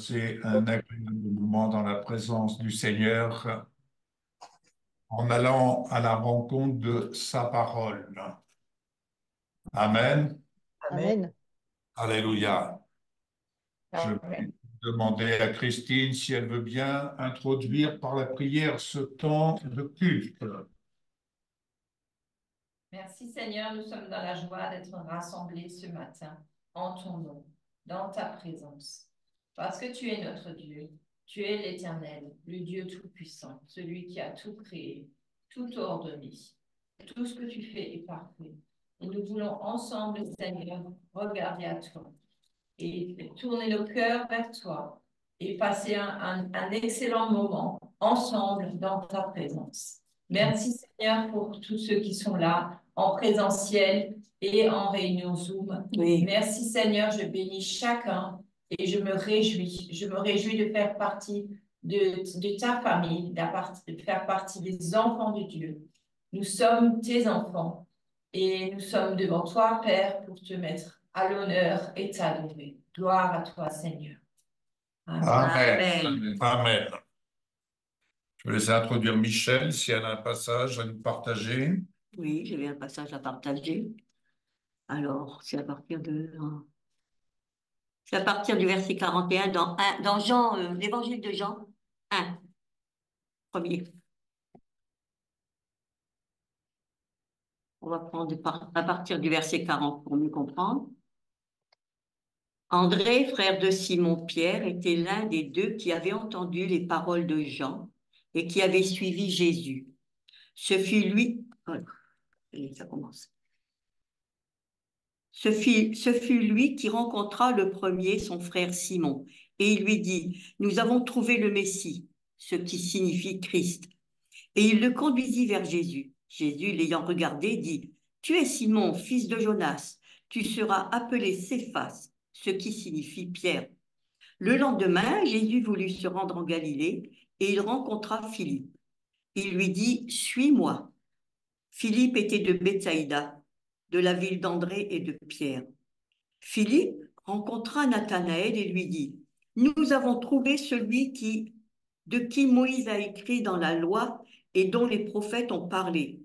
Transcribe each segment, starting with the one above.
passer un agréable moment dans la présence du Seigneur en allant à la rencontre de sa parole. Amen. Amen. Amen. Alléluia. Je vais Amen. demander à Christine si elle veut bien introduire par la prière ce temps de culte. Merci Seigneur, nous sommes dans la joie d'être rassemblés ce matin en ton nom, dans ta présence. Parce que tu es notre Dieu, tu es l'Éternel, le Dieu Tout-Puissant, celui qui a tout créé, tout ordonné. Tout ce que tu fais est parfait. Et nous voulons ensemble, Seigneur, regarder à toi et tourner nos cœurs vers toi et passer un excellent moment ensemble dans ta présence. Merci Seigneur pour tous ceux qui sont là en présentiel et en réunion Zoom. Oui. Merci Seigneur, je bénis chacun et je me réjouis. Je me réjouis de faire partie de ta famille, de faire partie des enfants de Dieu. Nous sommes tes enfants et nous sommes devant toi, Père, pour te mettre à l'honneur et t'adorer. Gloire à toi, Seigneur. Amen. Amen. Amen. Je vais laisser introduire Michel si elle a un passage à nous partager. Oui, j'avais un passage à partager. Alors, c'est à partir du verset 41 dans Jean, l'évangile de Jean 1, premier. On va prendre à partir du verset 40 pour mieux comprendre. André, frère de Simon-Pierre, était l'un des deux qui avait entendu les paroles de Jean et qui avait suivi Jésus. Ce fut lui, et ça commence. Ce fut lui qui rencontra le premier son frère Simon, et il lui dit, nous avons trouvé le Messie, ce qui signifie Christ. Et il le conduisit vers Jésus. Jésus, l'ayant regardé, dit, tu es Simon, fils de Jonas, tu seras appelé Céphas, ce qui signifie Pierre. Le lendemain, Jésus voulut se rendre en Galilée, et il rencontra Philippe. Il lui dit, suis-moi. Philippe était de Bethsaïda, de la ville d'André et de Pierre. Philippe rencontra Nathanaël et lui dit, nous avons trouvé celui de qui Moïse a écrit dans la loi et dont les prophètes ont parlé,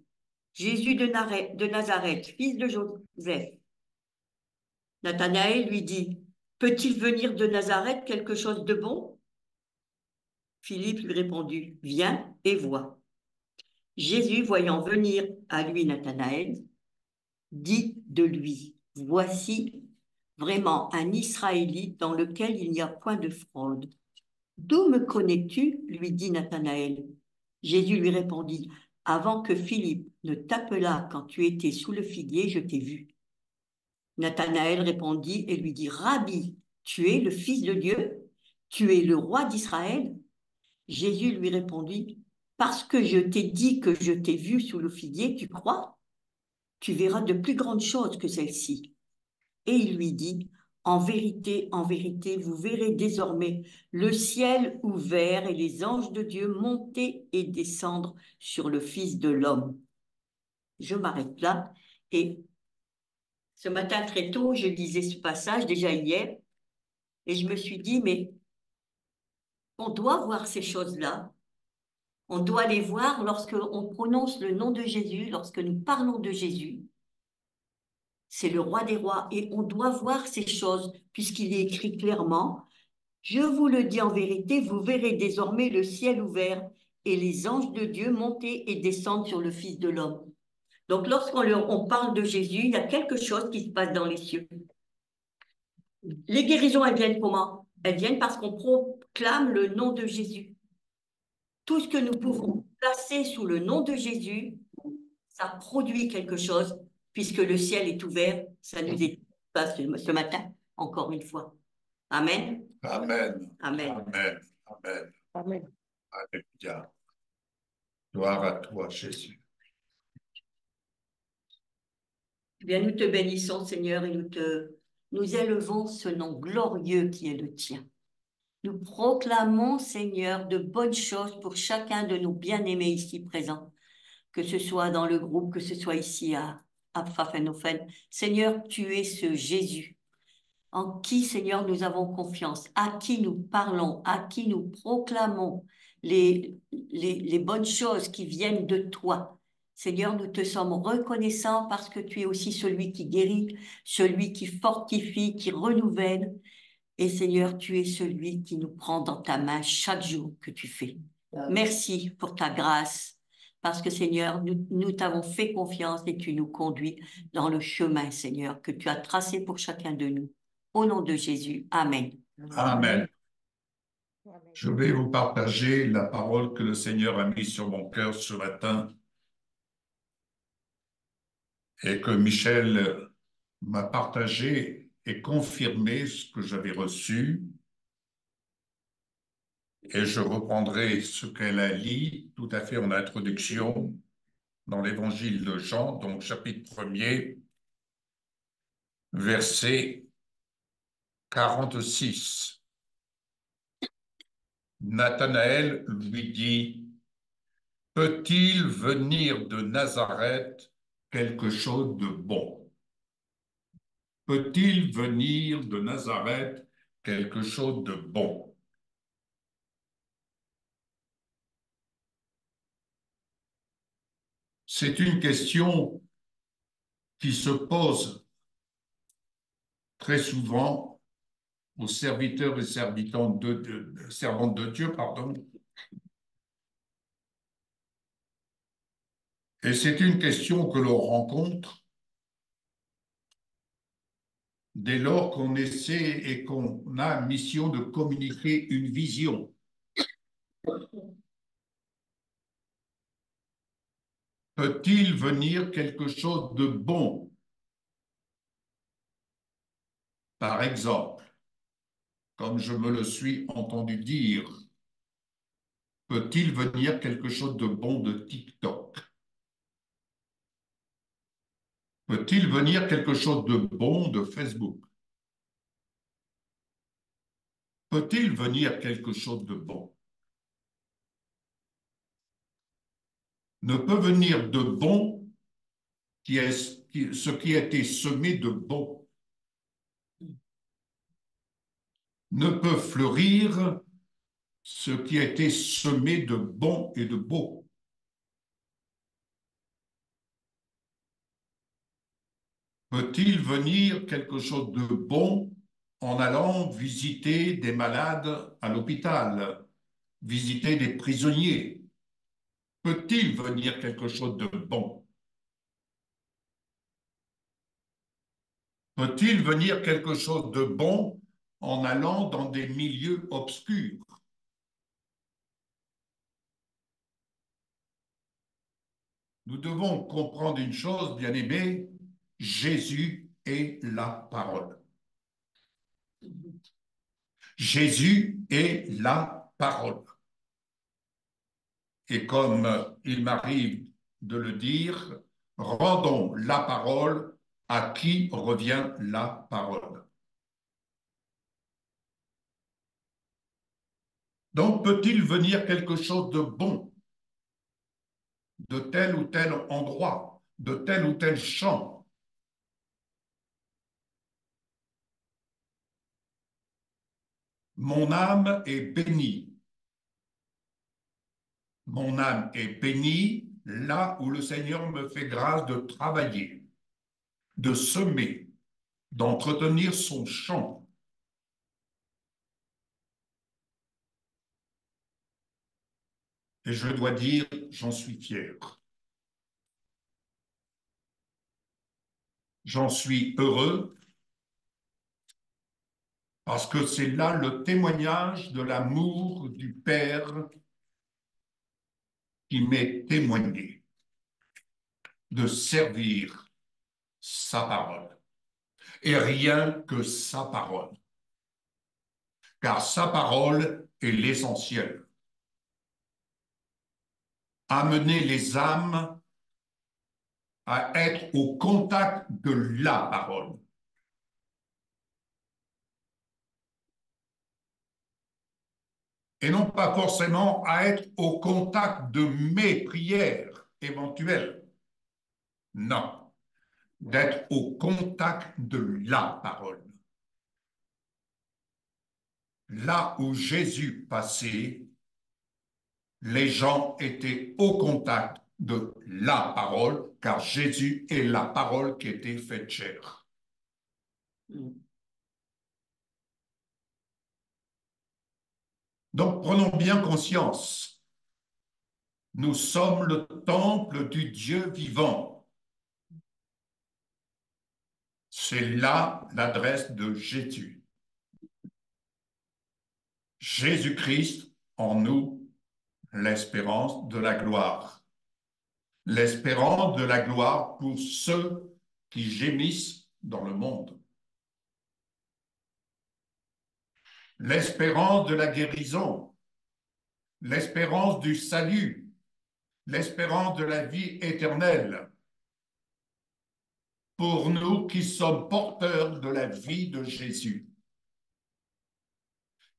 Jésus de Nazareth, fils de Joseph. Nathanaël lui dit, peut-il venir de Nazareth quelque chose de bon? Philippe lui répondit, viens et vois. Jésus, voyant venir à lui Nathanaël, dit de lui, voici vraiment un Israélite dans lequel il n'y a point de fraude. D'où me connais-tu? Lui dit Nathanaël. Jésus lui répondit, avant que Philippe ne t'appelât quand tu étais sous le figuier, je t'ai vu. Nathanaël répondit et lui dit, Rabbi, tu es le Fils de Dieu? Tu es le roi d'Israël? Jésus lui répondit, parce que je t'ai dit que je t'ai vu sous le figuier, tu crois? Tu verras de plus grandes choses que celles-ci. Et il lui dit, en vérité, vous verrez désormais le ciel ouvert et les anges de Dieu monter et descendre sur le Fils de l'homme. Je m'arrête là. Et ce matin très tôt, je lisais ce passage déjà hier et je me suis dit, mais on doit voir ces choses-là. On doit les voir lorsque on prononce le nom de Jésus, lorsque nous parlons de Jésus. C'est le roi des rois et on doit voir ces choses puisqu'il est écrit clairement, je vous le dis en vérité, vous verrez désormais le ciel ouvert et les anges de Dieu monter et descendre sur le Fils de l'homme. Donc on parle de Jésus, il y a quelque chose qui se passe dans les cieux. Les guérisons, elles viennent comment? Elles viennent parce qu'on proclame le nom de Jésus. Tout ce que nous pouvons placer sous le nom de Jésus, ça produit quelque chose, puisque le ciel est ouvert. Ça nous est passé ce matin, encore une fois. Amen. Amen. Amen. Amen. Amen. Amen. Alléluia. Gloire à toi, Jésus. Eh bien, nous te bénissons, Seigneur, et nous élevons ce nom glorieux qui est le tien. Nous proclamons, Seigneur, de bonnes choses pour chacun de nos bien-aimés ici présents, que ce soit dans le groupe, que ce soit ici à Pfaffenhofen. Seigneur, tu es ce Jésus. en qui, Seigneur, nous avons confiance, à qui nous parlons, à qui nous proclamons les bonnes choses qui viennent de toi. Seigneur, nous te sommes reconnaissants parce que tu es aussi celui qui guérit, celui qui fortifie, qui renouvelle. Et Seigneur, tu es celui qui nous prend dans ta main chaque jour que tu fais. Merci pour ta grâce, parce que Seigneur, nous t'avons fait confiance et tu nous conduis dans le chemin, Seigneur, que tu as tracé pour chacun de nous. Au nom de Jésus, Amen. Amen. Je vais vous partager la parole que le Seigneur a mise sur mon cœur ce matin et que Michel m'a partagé et confirmé ce que j'avais reçu. Et je reprendrai ce qu'elle a dit tout à fait en introduction dans l'évangile de Jean, donc chapitre 1er, verset 46. Nathanaël lui dit, peut-il venir de Nazareth quelque chose de bon? Peut-il venir de Nazareth quelque chose de bon? C'est une question qui se pose très souvent aux serviteurs et servantes de Dieu, pardon. Et c'est une question que l'on rencontre dès lors qu'on essaie et qu'on a mission de communiquer une vision. Peut-il venir quelque chose de bon? Par exemple, comme je me le suis entendu dire, peut-il venir quelque chose de bon de TikTok? Peut-il venir quelque chose de bon de Facebook? Peut-il venir quelque chose de bon? Ne peut venir de bon ce qui a été semé de bon. Ne peut fleurir ce qui a été semé de bon et de beau. Peut-il venir quelque chose de bon en allant visiter des malades à l'hôpital, visiter des prisonniers? Peut-il venir quelque chose de bon? Peut-il venir quelque chose de bon en allant dans des milieux obscurs? Nous devons comprendre une chose, bien-aimés, Jésus est la parole. Jésus est la parole. Et comme il m'arrive de le dire, rendons la parole à qui revient la parole. Donc, peut-il venir quelque chose de bon de tel ou tel endroit, de tel ou tel champ? Mon âme est bénie. Mon âme est bénie là où le Seigneur me fait grâce de travailler, de semer, d'entretenir son champ. Et je dois dire, j'en suis fier. J'en suis heureux parce que c'est là le témoignage de l'amour du Père qui m'est témoigné, de servir sa parole. Et rien que sa parole. Car sa parole est l'essentiel. Amener les âmes à être au contact de la parole. Et non pas forcément à être au contact de mes prières éventuelles. Non, d'être au contact de la parole. là où Jésus passait, les gens étaient au contact de la parole, car Jésus est la parole qui était faite chair. Donc prenons bien conscience, nous sommes le temple du Dieu vivant. C'est là l'adresse de Jésus. Jésus-Christ en nous, l'espérance de la gloire. L'espérance de la gloire pour ceux qui gémissent dans le monde. L'espérance de la guérison. L'espérance du salut. L'espérance de la vie éternelle. Pour nous qui sommes porteurs de la vie de Jésus.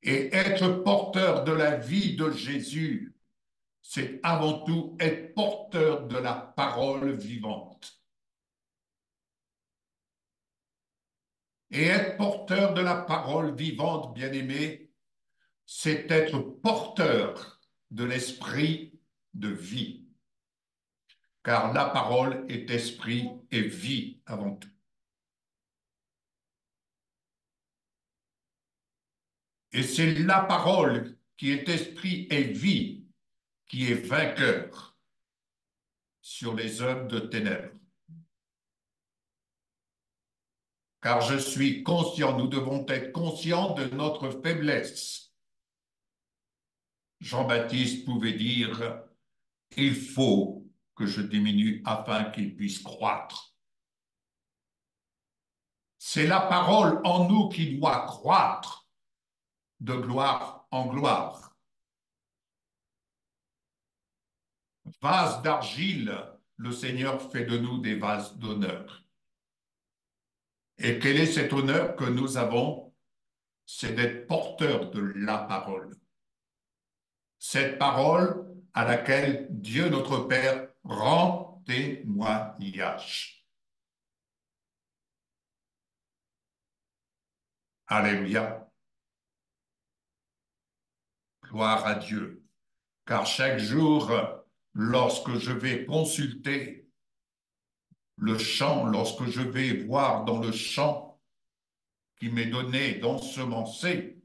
Et être porteur de la vie de Jésus, c'est avant tout être porteur de la parole vivante. Et être porteur de la parole vivante, bien-aimé, c'est être porteur de l'esprit de vie. Car la parole est esprit et vie avant tout. Et c'est la parole qui est esprit et vie qui est vainqueur sur les œuvres de ténèbres. Car je suis conscient, nous devons être conscients de notre faiblesse. Jean-Baptiste pouvait dire, il faut que je diminue afin qu'il puisse croître. C'est la parole en nous qui doit croître de gloire en gloire. Vase d'argile, le Seigneur fait de nous des vases d'honneur. Et quel est cet honneur que nous avons? C'est d'être porteurs de la parole. Cette parole à laquelle Dieu notre Père rend témoignage. Alléluia. Gloire à Dieu. Car chaque jour, lorsque je vais consulter le champ, lorsque je vais voir dans le champ qui m'est donné d'ensemencer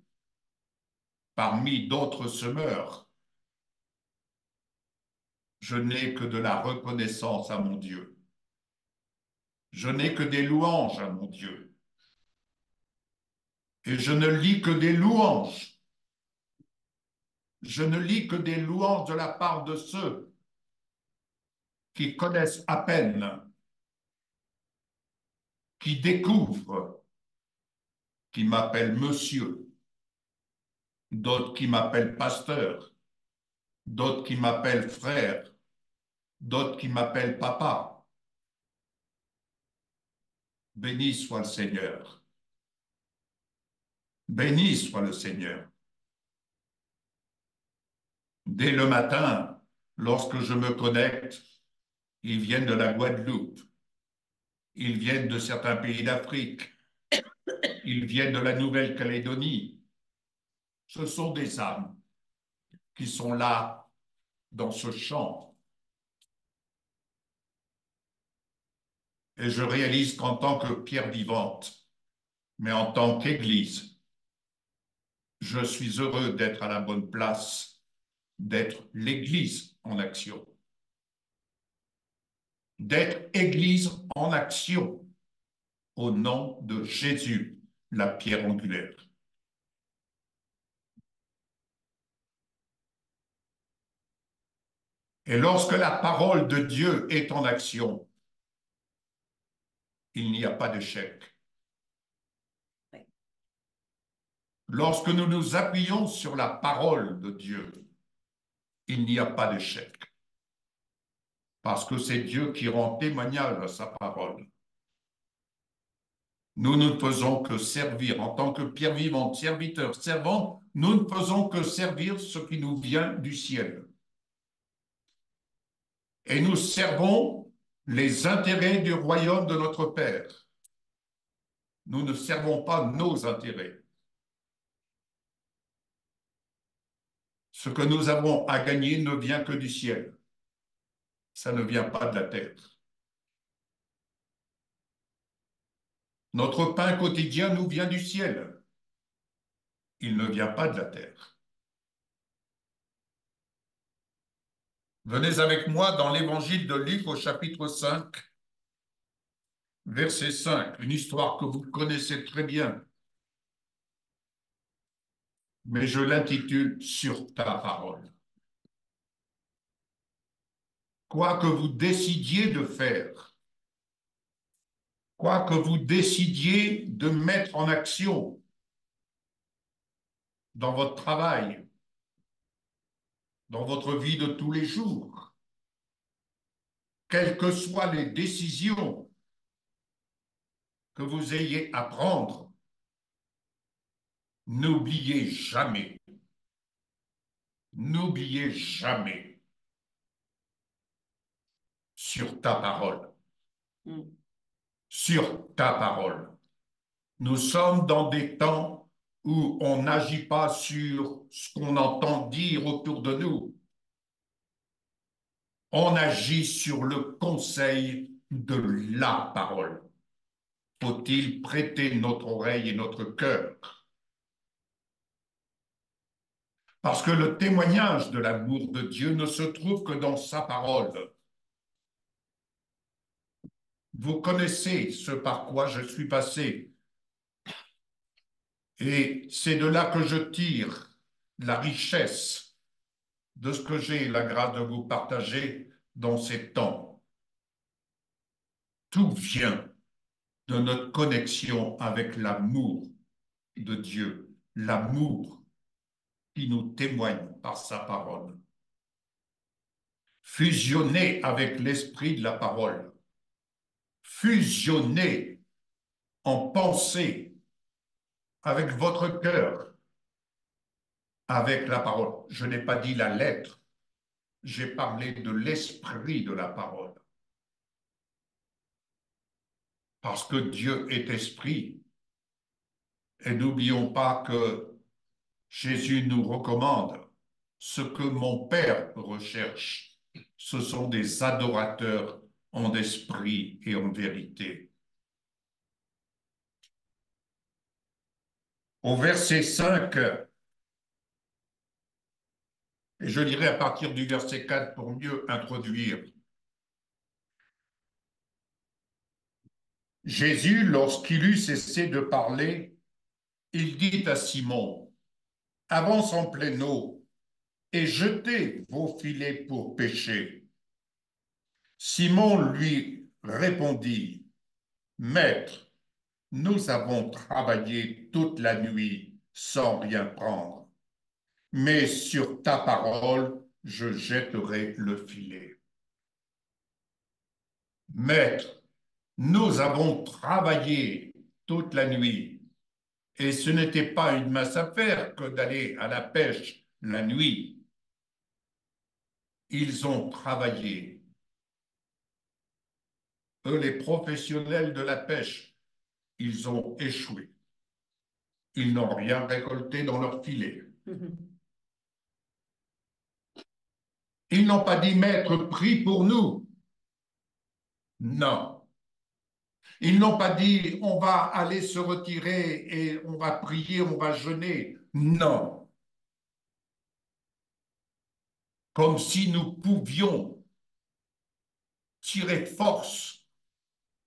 parmi d'autres semeurs, je n'ai que de la reconnaissance à mon Dieu. Je n'ai que des louanges à mon Dieu. Et je ne lis que des louanges. Je ne lis que des louanges de la part de ceux qui connaissent à peine, qui découvrent, qui m'appellent monsieur, d'autres qui m'appellent pasteur, d'autres qui m'appellent frère, d'autres qui m'appellent papa. Béni soit le Seigneur. Béni soit le Seigneur. Dès le matin, lorsque je me connecte, ils viennent de la Guadeloupe, ils viennent de certains pays d'Afrique, ils viennent de la Nouvelle-Calédonie. Ce sont des âmes qui sont là dans ce champ. Et je réalise qu'en tant que pierre vivante, mais en tant qu'Église, je suis heureux d'être à la bonne place, d'être l'Église en action. D'être Église en action au nom de Jésus, la pierre angulaire. Et lorsque la parole de Dieu est en action, il n'y a pas d'échec. Lorsque nous nous appuyons sur la parole de Dieu, il n'y a pas d'échec. Parce que c'est Dieu qui rend témoignage à sa parole. Nous ne faisons que servir en tant que pierre vivante, serviteur, servante, nous ne faisons que servir ce qui nous vient du ciel. Et nous servons les intérêts du royaume de notre Père. Nous ne servons pas nos intérêts. Ce que nous avons à gagner ne vient que du ciel. Ça ne vient pas de la terre. Notre pain quotidien nous vient du ciel. Il ne vient pas de la terre. Venez avec moi dans l'évangile de Luc au chapitre 5, verset 5, une histoire que vous connaissez très bien, mais je l'intitule Sur ta parole. Quoi que vous décidiez de faire, quoi que vous décidiez de mettre en action dans votre travail, dans votre vie de tous les jours, quelles que soient les décisions que vous ayez à prendre, n'oubliez jamais sur ta parole, sur ta parole. Nous sommes dans des temps où on n'agit pas sur ce qu'on entend dire autour de nous. On agit sur le conseil de la parole. Faut-il prêter notre oreille et notre cœur? Parce que le témoignage de l'amour de Dieu ne se trouve que dans sa parole. Vous connaissez ce par quoi je suis passé. Et c'est de là que je tire la richesse de ce que j'ai la grâce de vous partager dans ces temps. Tout vient de notre connexion avec l'amour de Dieu, l'amour qui nous témoigne par sa parole. Fusionné avec l'esprit de la parole, fusionné en pensée avec votre cœur, avec la parole. Je n'ai pas dit la lettre, j'ai parlé de l'esprit de la parole. Parce que Dieu est esprit. Et n'oublions pas que Jésus nous recommande ce que mon Père recherche. Ce sont des adorateurs en esprit et en vérité. Au verset 5, et je lirai à partir du verset 4 pour mieux introduire. Jésus, lorsqu'il eut cessé de parler, il dit à Simon, « Avance en pleine eau et jetez vos filets pour pêcher. » Simon lui répondit, « Maître, nous avons travaillé toute la nuit sans rien prendre, mais sur ta parole, je jetterai le filet. » Maître, nous avons travaillé toute la nuit et ce n'était pas une mince affaire que d'aller à la pêche la nuit. Ils ont travaillé. Eux, les professionnels de la pêche, ils ont échoué. Ils n'ont rien récolté dans leur filet. Ils n'ont pas dit, Maître, prie pour nous. Non. Ils n'ont pas dit, on va aller se retirer et on va prier, on va jeûner. Non. Comme si nous pouvions tirer force.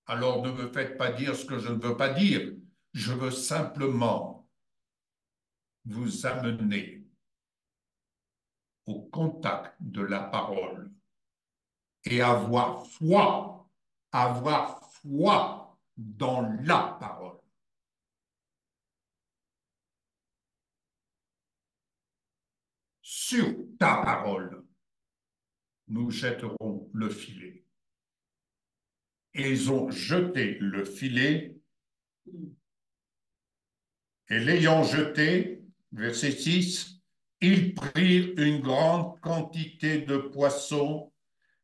Alors ne me faites pas dire ce que je ne veux pas dire. Je veux simplement vous amener au contact de la parole et avoir foi dans la parole. Sur ta parole, nous jetterons le filet. Et ils ont jeté le filet, et l'ayant jeté, verset 6, ils prirent une grande quantité de poissons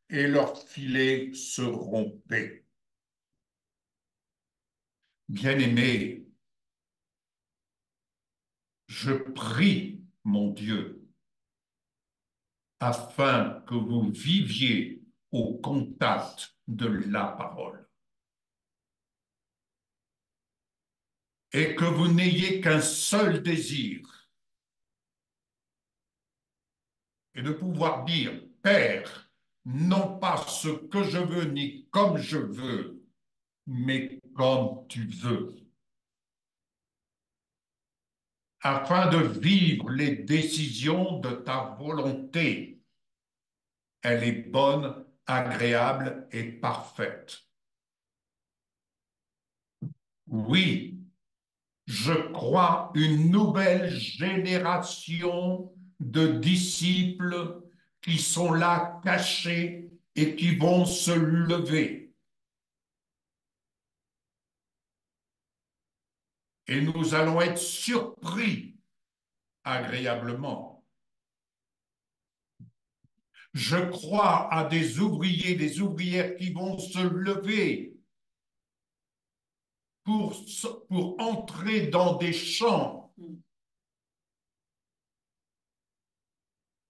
et leur filet se rompait. Bien-aimés, je prie mon Dieu afin que vous viviez au contact de la parole et que vous n'ayez qu'un seul désir, et de pouvoir dire, Père, non pas ce que je veux ni comme je veux, mais comme tu veux, afin de vivre les décisions de ta volonté. Elle est bonne, agréable et parfaite. Oui, je crois une nouvelle génération de disciples qui sont là cachés et qui vont se lever. Et nous allons être surpris agréablement. Je crois à des ouvriers, des ouvrières qui vont se lever pour entrer dans des champs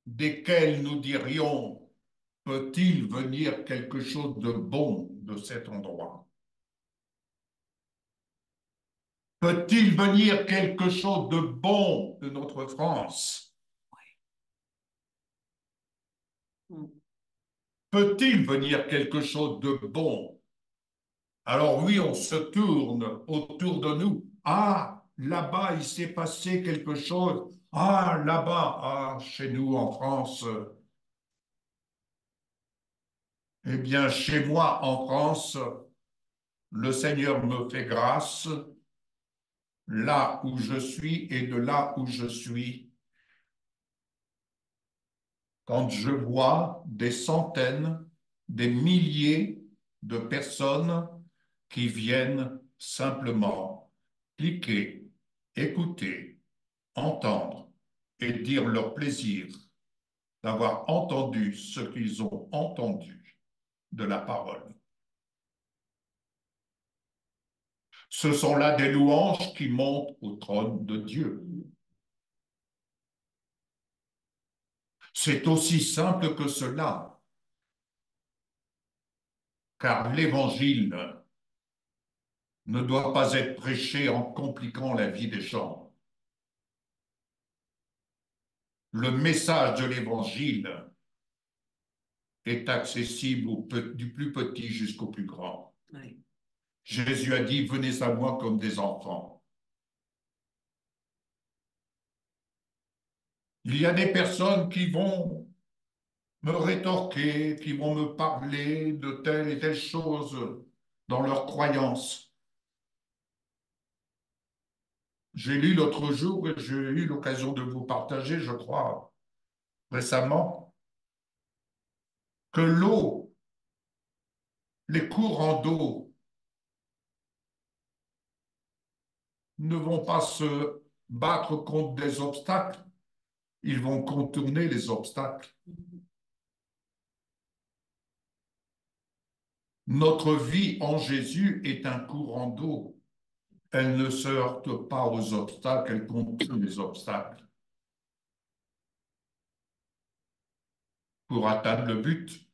desquels nous dirions, peut-il venir quelque chose de bon de cet endroit? Peut-il venir quelque chose de bon de notre France? Peut-il venir quelque chose de bon? Alors oui, on se tourne autour de nous. Ah, là-bas, il s'est passé quelque chose. Ah, là-bas, ah, chez nous en France. Eh bien, chez moi en France, le Seigneur me fait grâce là où je suis et de là où je suis. Quand je vois des centaines, des milliers de personnes qui viennent simplement cliquer, écouter, entendre et dire leur plaisir d'avoir entendu ce qu'ils ont entendu de la parole. Ce sont là des louanges qui montent au trône de Dieu. C'est aussi simple que cela, car l'évangile ne doit pas être prêché en compliquant la vie des gens. Le message de l'évangile est accessible du plus petit jusqu'au plus grand. Oui. Jésus a dit, venez à moi comme des enfants. Il y a des personnes qui vont me rétorquer, qui vont me parler de telle et telle chose dans leurs croyances. J'ai lu l'autre jour et j'ai eu l'occasion de vous partager, je crois, récemment, que l'eau, les courants d'eau ne vont pas se battre contre des obstacles, ils vont contourner les obstacles. Notre vie en Jésus est un courant d'eau. Elle ne se heurte pas aux obstacles, elle contourne les obstacles pour atteindre le but.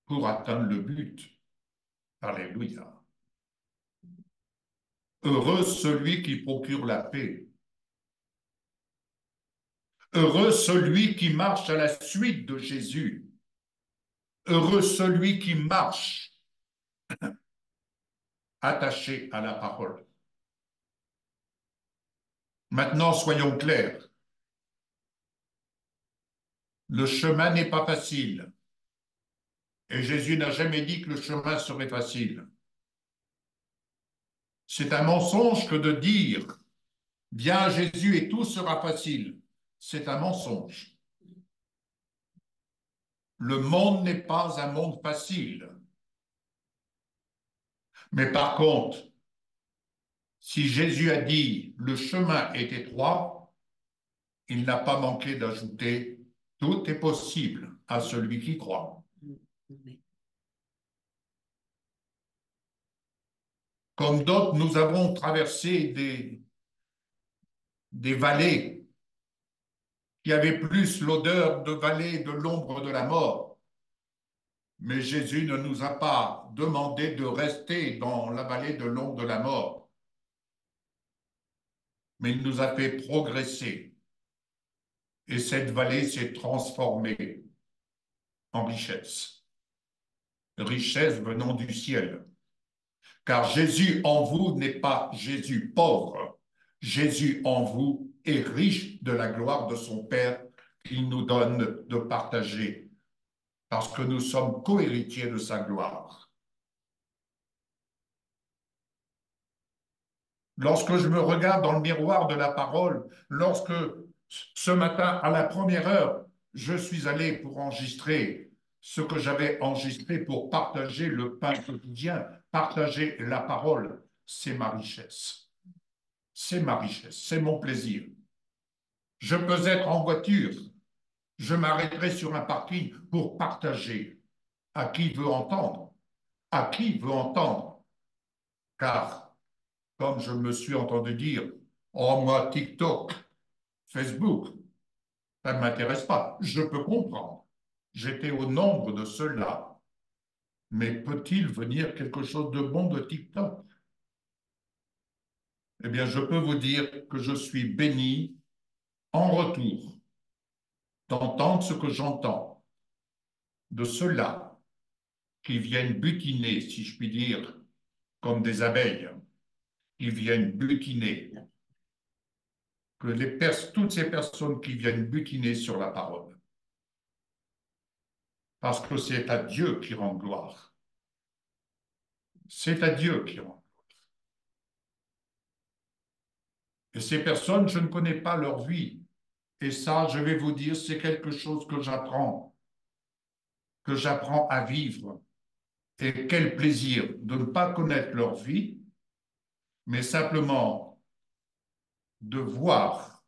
Pour atteindre le but. Alléluia. Heureux celui qui procure la paix. Heureux celui qui marche à la suite de Jésus. Heureux celui qui marche attaché à la parole. Maintenant, soyons clairs. Le chemin n'est pas facile. Et Jésus n'a jamais dit que le chemin serait facile. C'est un mensonge que de dire « Viens à Jésus et tout sera facile ». C'est un mensonge. Le monde n'est pas un monde facile. Mais par contre, si Jésus a dit « le chemin est étroit », il n'a pas manqué d'ajouter « tout est possible à celui qui croit ». Comme d'autres, nous avons traversé des vallées qui avait plus l'odeur de vallée de l'ombre de la mort. Mais Jésus ne nous a pas demandé de rester dans la vallée de l'ombre de la mort, mais il nous a fait progresser. Et cette vallée s'est transformée en richesse. Richesse venant du ciel. Car Jésus en vous n'est pas Jésus pauvre. Jésus en vous est riche de la gloire de son Père qu'il nous donne de partager, parce que nous sommes co-héritiers de sa gloire. Lorsque je me regarde dans le miroir de la parole, lorsque ce matin, à la première heure, je suis allé pour enregistrer ce que j'avais enregistré pour partager le pain quotidien, partager la parole, c'est ma richesse. C'est ma richesse, c'est mon plaisir. Je peux être en voiture, je m'arrêterai sur un parking pour partager. À qui veut entendre? À qui veut entendre? Car, comme je me suis entendu dire, oh moi, TikTok, Facebook, ça ne m'intéresse pas. Je peux comprendre. J'étais au nombre de ceux-là. Mais peut-il venir quelque chose de bon de TikTok? Eh bien, je peux vous dire que je suis béni en retour d'entendre ce que j'entends de ceux-là qui viennent butiner, si je puis dire, comme des abeilles, qui viennent butiner, que toutes ces personnes qui viennent butiner sur la parole, parce que c'est à Dieu qui rend gloire. C'est à Dieu qui rend. Et ces personnes, je ne connais pas leur vie. Et ça, je vais vous dire, c'est quelque chose que j'apprends à vivre. Et quel plaisir de ne pas connaître leur vie, mais simplement de voir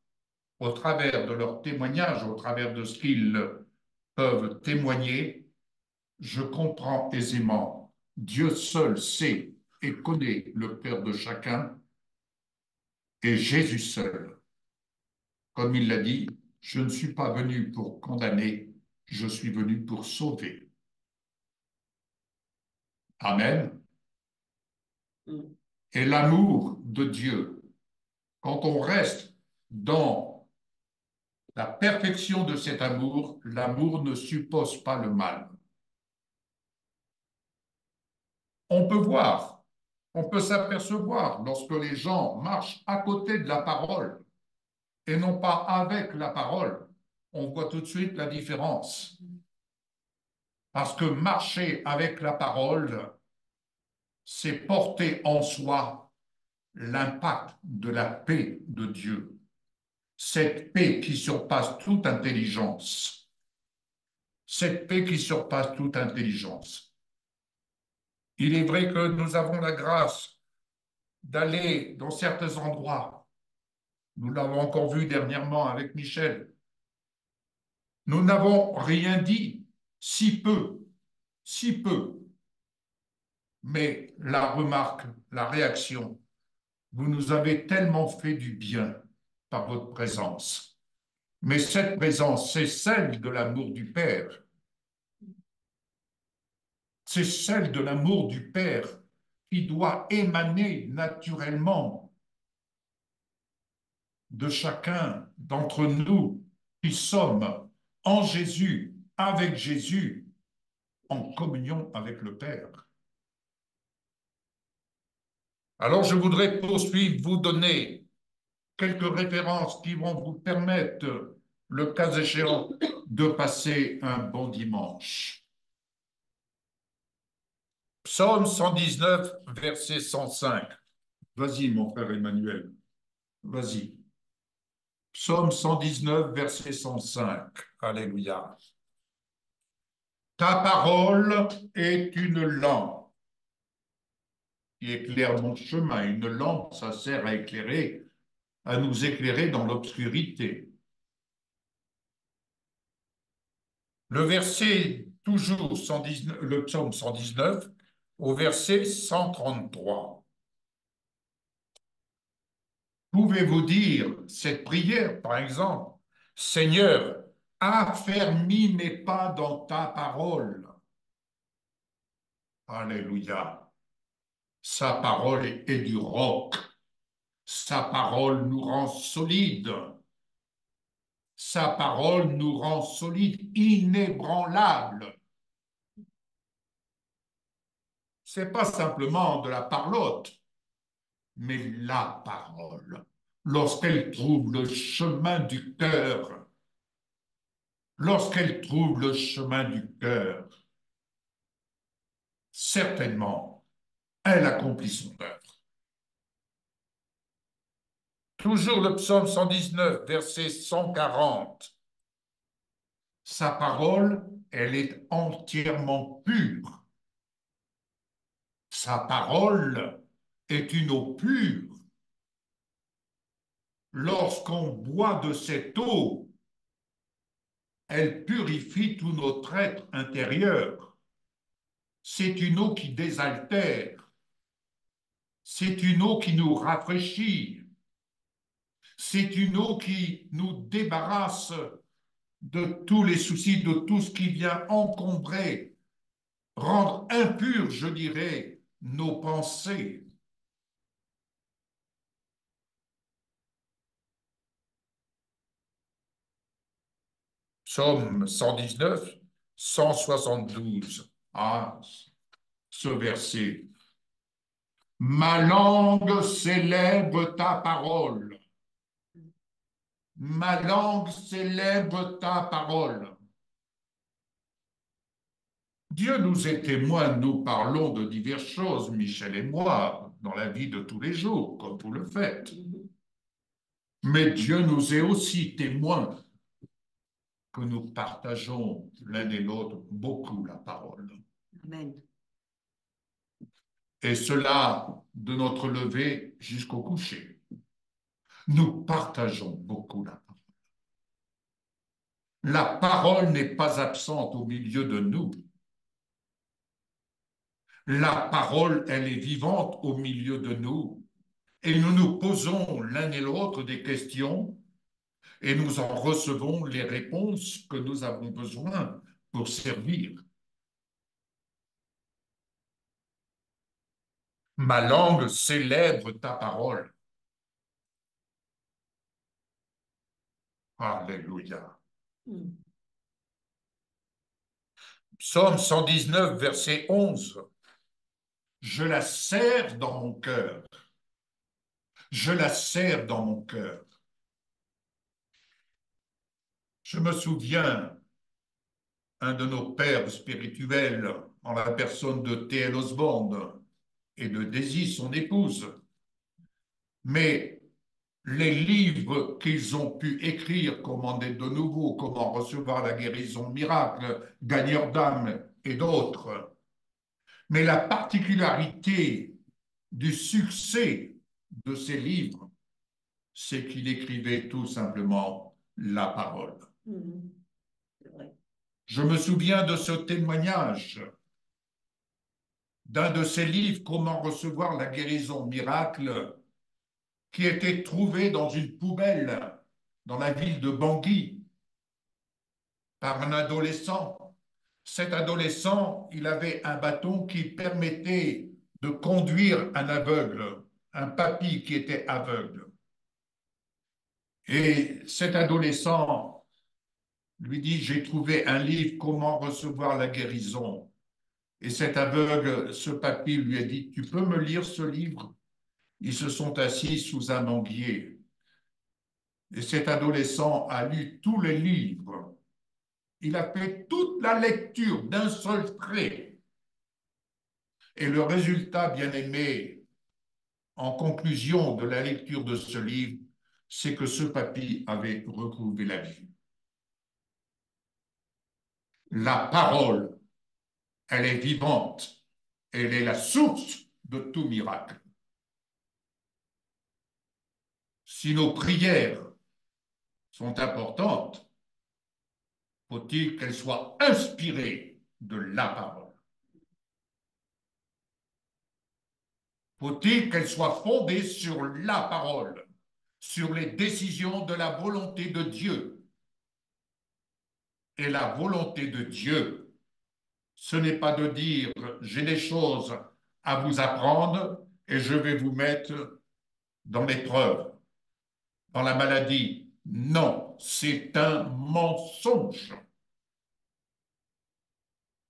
au travers de leurs témoignages, au travers de ce qu'ils peuvent témoigner, je comprends aisément. Dieu seul sait et connaît le cœur de chacun, et Jésus seul, comme il l'a dit, je ne suis pas venu pour condamner, je suis venu pour sauver. Amen. Et l'amour de Dieu, quand on reste dans la perfection de cet amour, l'amour ne suppose pas le mal. On peut voir, on peut s'apercevoir lorsque les gens marchent à côté de la parole et non pas avec la parole, on voit tout de suite la différence. Parce que marcher avec la parole, c'est porter en soi l'impact de la paix de Dieu. Cette paix qui surpasse toute intelligence. Cette paix qui surpasse toute intelligence. Il est vrai que nous avons la grâce d'aller dans certains endroits. Nous l'avons encore vu dernièrement avec Michel. Nous n'avons rien dit, si peu, si peu. Mais la remarque, la réaction, vous nous avez tellement fait du bien par votre présence. Mais cette présence, c'est celle de l'amour du Père. C'est celle de l'amour du Père qui doit émaner naturellement de chacun d'entre nous qui sommes en Jésus, avec Jésus, en communion avec le Père. Alors je voudrais poursuivre, vous donner quelques références qui vont vous permettre, le cas échéant, de passer un bon dimanche. Psaume 119, verset 105. Vas-y, mon frère Emmanuel. Vas-y. Psaume 119, verset 105. Alléluia. Ta parole est une lampe qui éclaire mon chemin. Une lampe, ça sert à éclairer, à nous éclairer dans l'obscurité. Le verset, toujours 119, le psaume 119, au verset 133. Pouvez-vous dire cette prière, par exemple, Seigneur, affermis mes pas dans ta parole. Alléluia. Sa parole est du roc. Sa parole nous rend solides. Sa parole nous rend solides, inébranlables. C'est pas simplement de la parlotte, mais la parole. Lorsqu'elle trouve le chemin du cœur, lorsqu'elle trouve le chemin du cœur, certainement, elle accomplit son œuvre. Toujours le psaume 119, verset 140. Sa parole, elle est entièrement pure. Sa parole est une eau pure. Lorsqu'on boit de cette eau, elle purifie tout notre être intérieur. C'est une eau qui désaltère. C'est une eau qui nous rafraîchit. C'est une eau qui nous débarrasse de tous les soucis, de tout ce qui vient encombrer, rendre impurs, je dirais, nos pensées. Psaume 119, 172. Ah, ce verset. Ma langue célèbre ta parole. Ma langue célèbre ta parole. Dieu nous est témoin, nous parlons de diverses choses, Michel et moi, dans la vie de tous les jours, comme vous le faites. Mais Dieu nous est aussi témoin que nous partageons l'un et l'autre beaucoup la parole. Amen. Et cela de notre lever jusqu'au coucher. Nous partageons beaucoup la parole. La parole n'est pas absente au milieu de nous. La parole, elle est vivante au milieu de nous. Et nous nous posons l'un et l'autre des questions et nous en recevons les réponses que nous avons besoin pour servir. Ma langue célèbre ta parole. Alléluia. Psaume 119, verset 11. Je la serre dans mon cœur. Je la serre dans mon cœur. Je me souviens, un de nos pères spirituels, en la personne de T.L. Osborne et de Daisy, son épouse, mais les livres qu'ils ont pu écrire, Comment naître de nouveau, Comment recevoir la guérison miracle, Gagneur d'âme et d'autres. Mais la particularité du succès de ces livres, c'est qu'il écrivait tout simplement la parole. C'est vrai. Je me souviens de ce témoignage d'un de ces livres, Comment recevoir la guérison miracle, qui était trouvé dans une poubelle dans la ville de Bangui par un adolescent. Cet adolescent, il avait un bâton qui permettait de conduire un aveugle, un papy qui était aveugle. Et cet adolescent lui dit, j'ai trouvé un livre, Comment recevoir la guérison. Et cet aveugle, ce papy lui a dit, tu peux me lire ce livre? Ils se sont assis sous un manguier. Et cet adolescent a lu tous les livres. Il a fait toute la lecture d'un seul trait. Et le résultat, bien aimé, en conclusion de la lecture de ce livre, c'est que ce papy avait retrouvé la vie. La parole, elle est vivante. Elle est la source de tout miracle. Si nos prières sont importantes, faut-il qu'elles soient inspirées de la parole? Faut-il qu'elles soient fondées sur la parole, sur les décisions de la volonté de Dieu? et la volonté de Dieu, ce n'est pas de dire j'ai des choses à vous apprendre et je vais vous mettre dans l'épreuve, dans la maladie. Non, c'est un mensonge.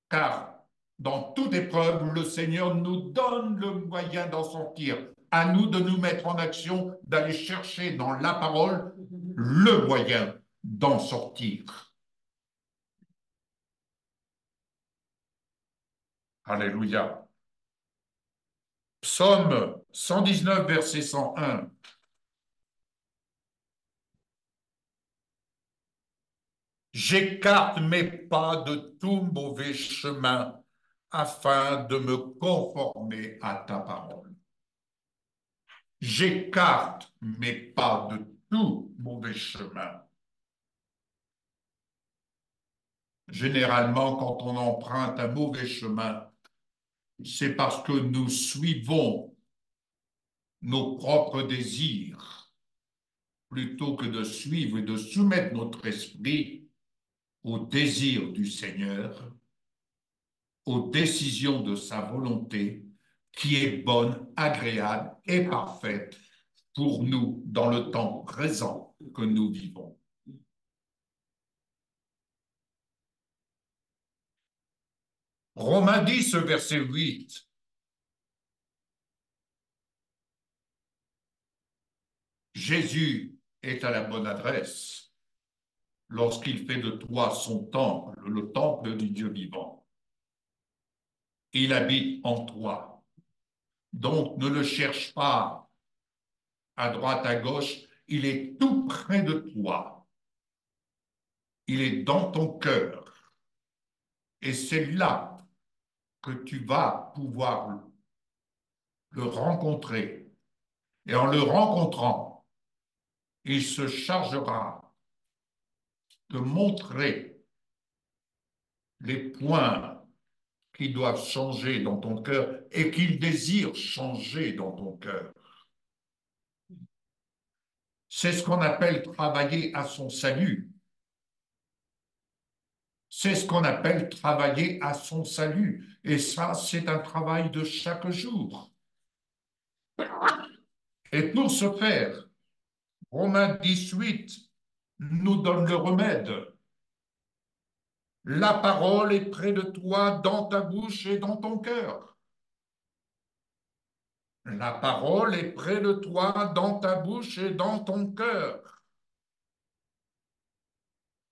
Car dans toute épreuve, le Seigneur nous donne le moyen d'en sortir. À nous de nous mettre en action, d'aller chercher dans la parole le moyen d'en sortir. Alléluia. Psaume 119, verset 101. J'écarte mes pas de tout mauvais chemin afin de me conformer à ta parole. J'écarte mes pas de tout mauvais chemin. Généralement, quand on emprunte un mauvais chemin, c'est parce que nous suivons nos propres désirs plutôt que de suivre et de soumettre notre esprit aux désirs du Seigneur, aux décisions de sa volonté qui est bonne, agréable et parfaite pour nous dans le temps présent que nous vivons. Romains 10, verset 8. Jésus est à la bonne adresse lorsqu'il fait de toi son temple, le temple du Dieu vivant. Il habite en toi. Donc ne le cherche pas à droite, à gauche, il est tout près de toi. Il est dans ton cœur. Et c'est là que tu vas pouvoir le rencontrer. Et en le rencontrant, il se chargera de montrer les points qui doivent changer dans ton cœur et qu'il désire changer dans ton cœur. C'est ce qu'on appelle travailler à son salut. C'est ce qu'on appelle travailler à son salut. Et ça, c'est un travail de chaque jour. Et pour ce faire, Romains 18 nous donne le remède. La parole est près de toi, dans ta bouche et dans ton cœur. La parole est près de toi, dans ta bouche et dans ton cœur.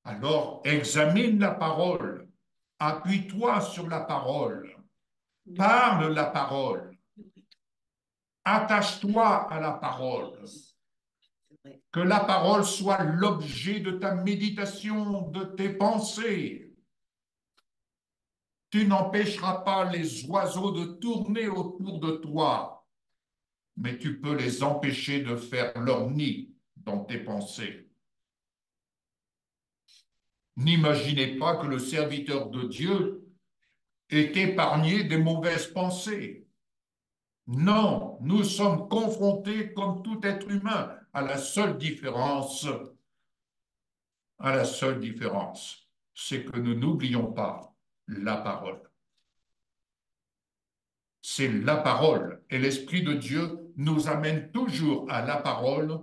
Alors, examine la parole, appuie-toi sur la parole, parle la parole, attache-toi à la parole, que la parole soit l'objet de ta méditation, de tes pensées. Tu n'empêcheras pas les oiseaux de tourner autour de toi, mais tu peux les empêcher de faire leur nid dans tes pensées. N'imaginez pas que le serviteur de Dieu est épargné des mauvaises pensées. Non, nous sommes confrontés comme tout être humain à la seule différence, c'est que nous n'oublions pas la parole. C'est la parole et l'Esprit de Dieu nous amène toujours à la parole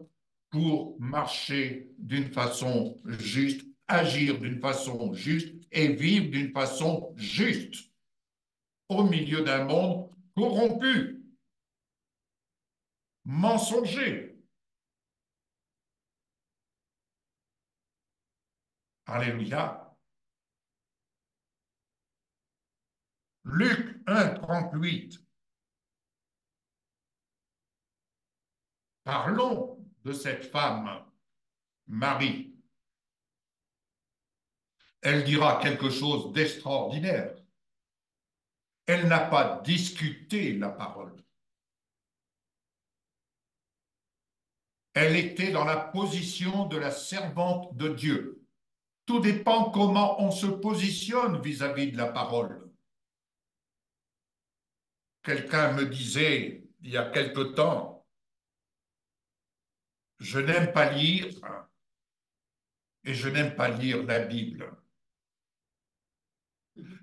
pour marcher d'une façon juste, agir d'une façon juste et vivre d'une façon juste au milieu d'un monde corrompu, mensonger. Alléluia. Luc 1, 38. Parlons de cette femme, Marie. Elle dira quelque chose d'extraordinaire. Elle n'a pas discuté la parole. Elle était dans la position de la servante de Dieu. Tout dépend comment on se positionne vis-à-vis de la parole. Quelqu'un me disait il y a quelque temps, je n'aime pas lire et je n'aime pas lire la Bible.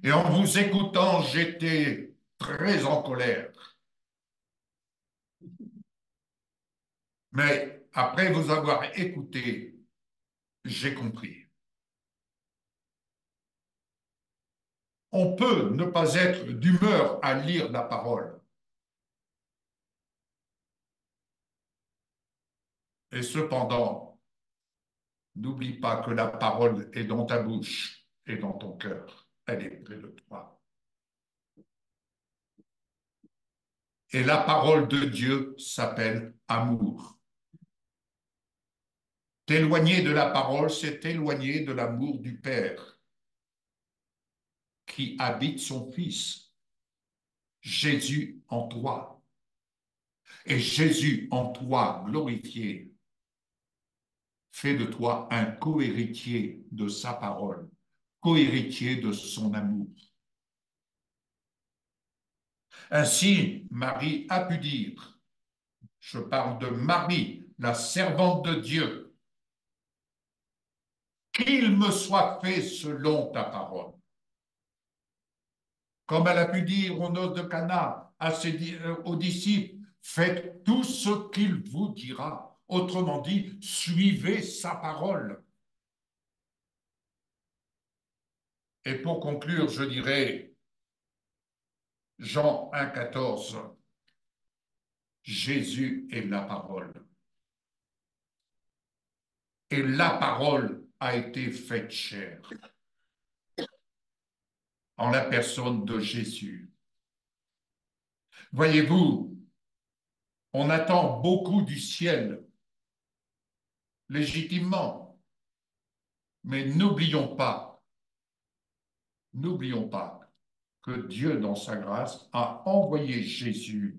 Et en vous écoutant, j'étais très en colère. Mais après vous avoir écouté, j'ai compris. On peut ne pas être d'humeur à lire la parole. Et cependant, n'oublie pas que la parole est dans ta bouche et dans ton cœur. Elle est près de toi. Et la parole de Dieu s'appelle amour. T'éloigner de la parole, c'est t'éloigner de l'amour du Père qui habite son Fils, Jésus en toi. Et Jésus en toi, glorifié, fait de toi un co-héritier de sa parole, co-héritier de son amour. Ainsi, Marie a pu dire, je parle de Marie, la servante de Dieu, qu'il me soit fait selon ta parole. Comme elle a pu dire aux noces de Cana, aux disciples, faites tout ce qu'il vous dira. Autrement dit, suivez sa parole. Et pour conclure, je dirais Jean 1,14, Jésus est la parole. Et la parole a été faite chair en la personne de Jésus. Voyez-vous, on attend beaucoup du ciel, légitimement, mais n'oublions pas que Dieu, dans sa grâce, a envoyé Jésus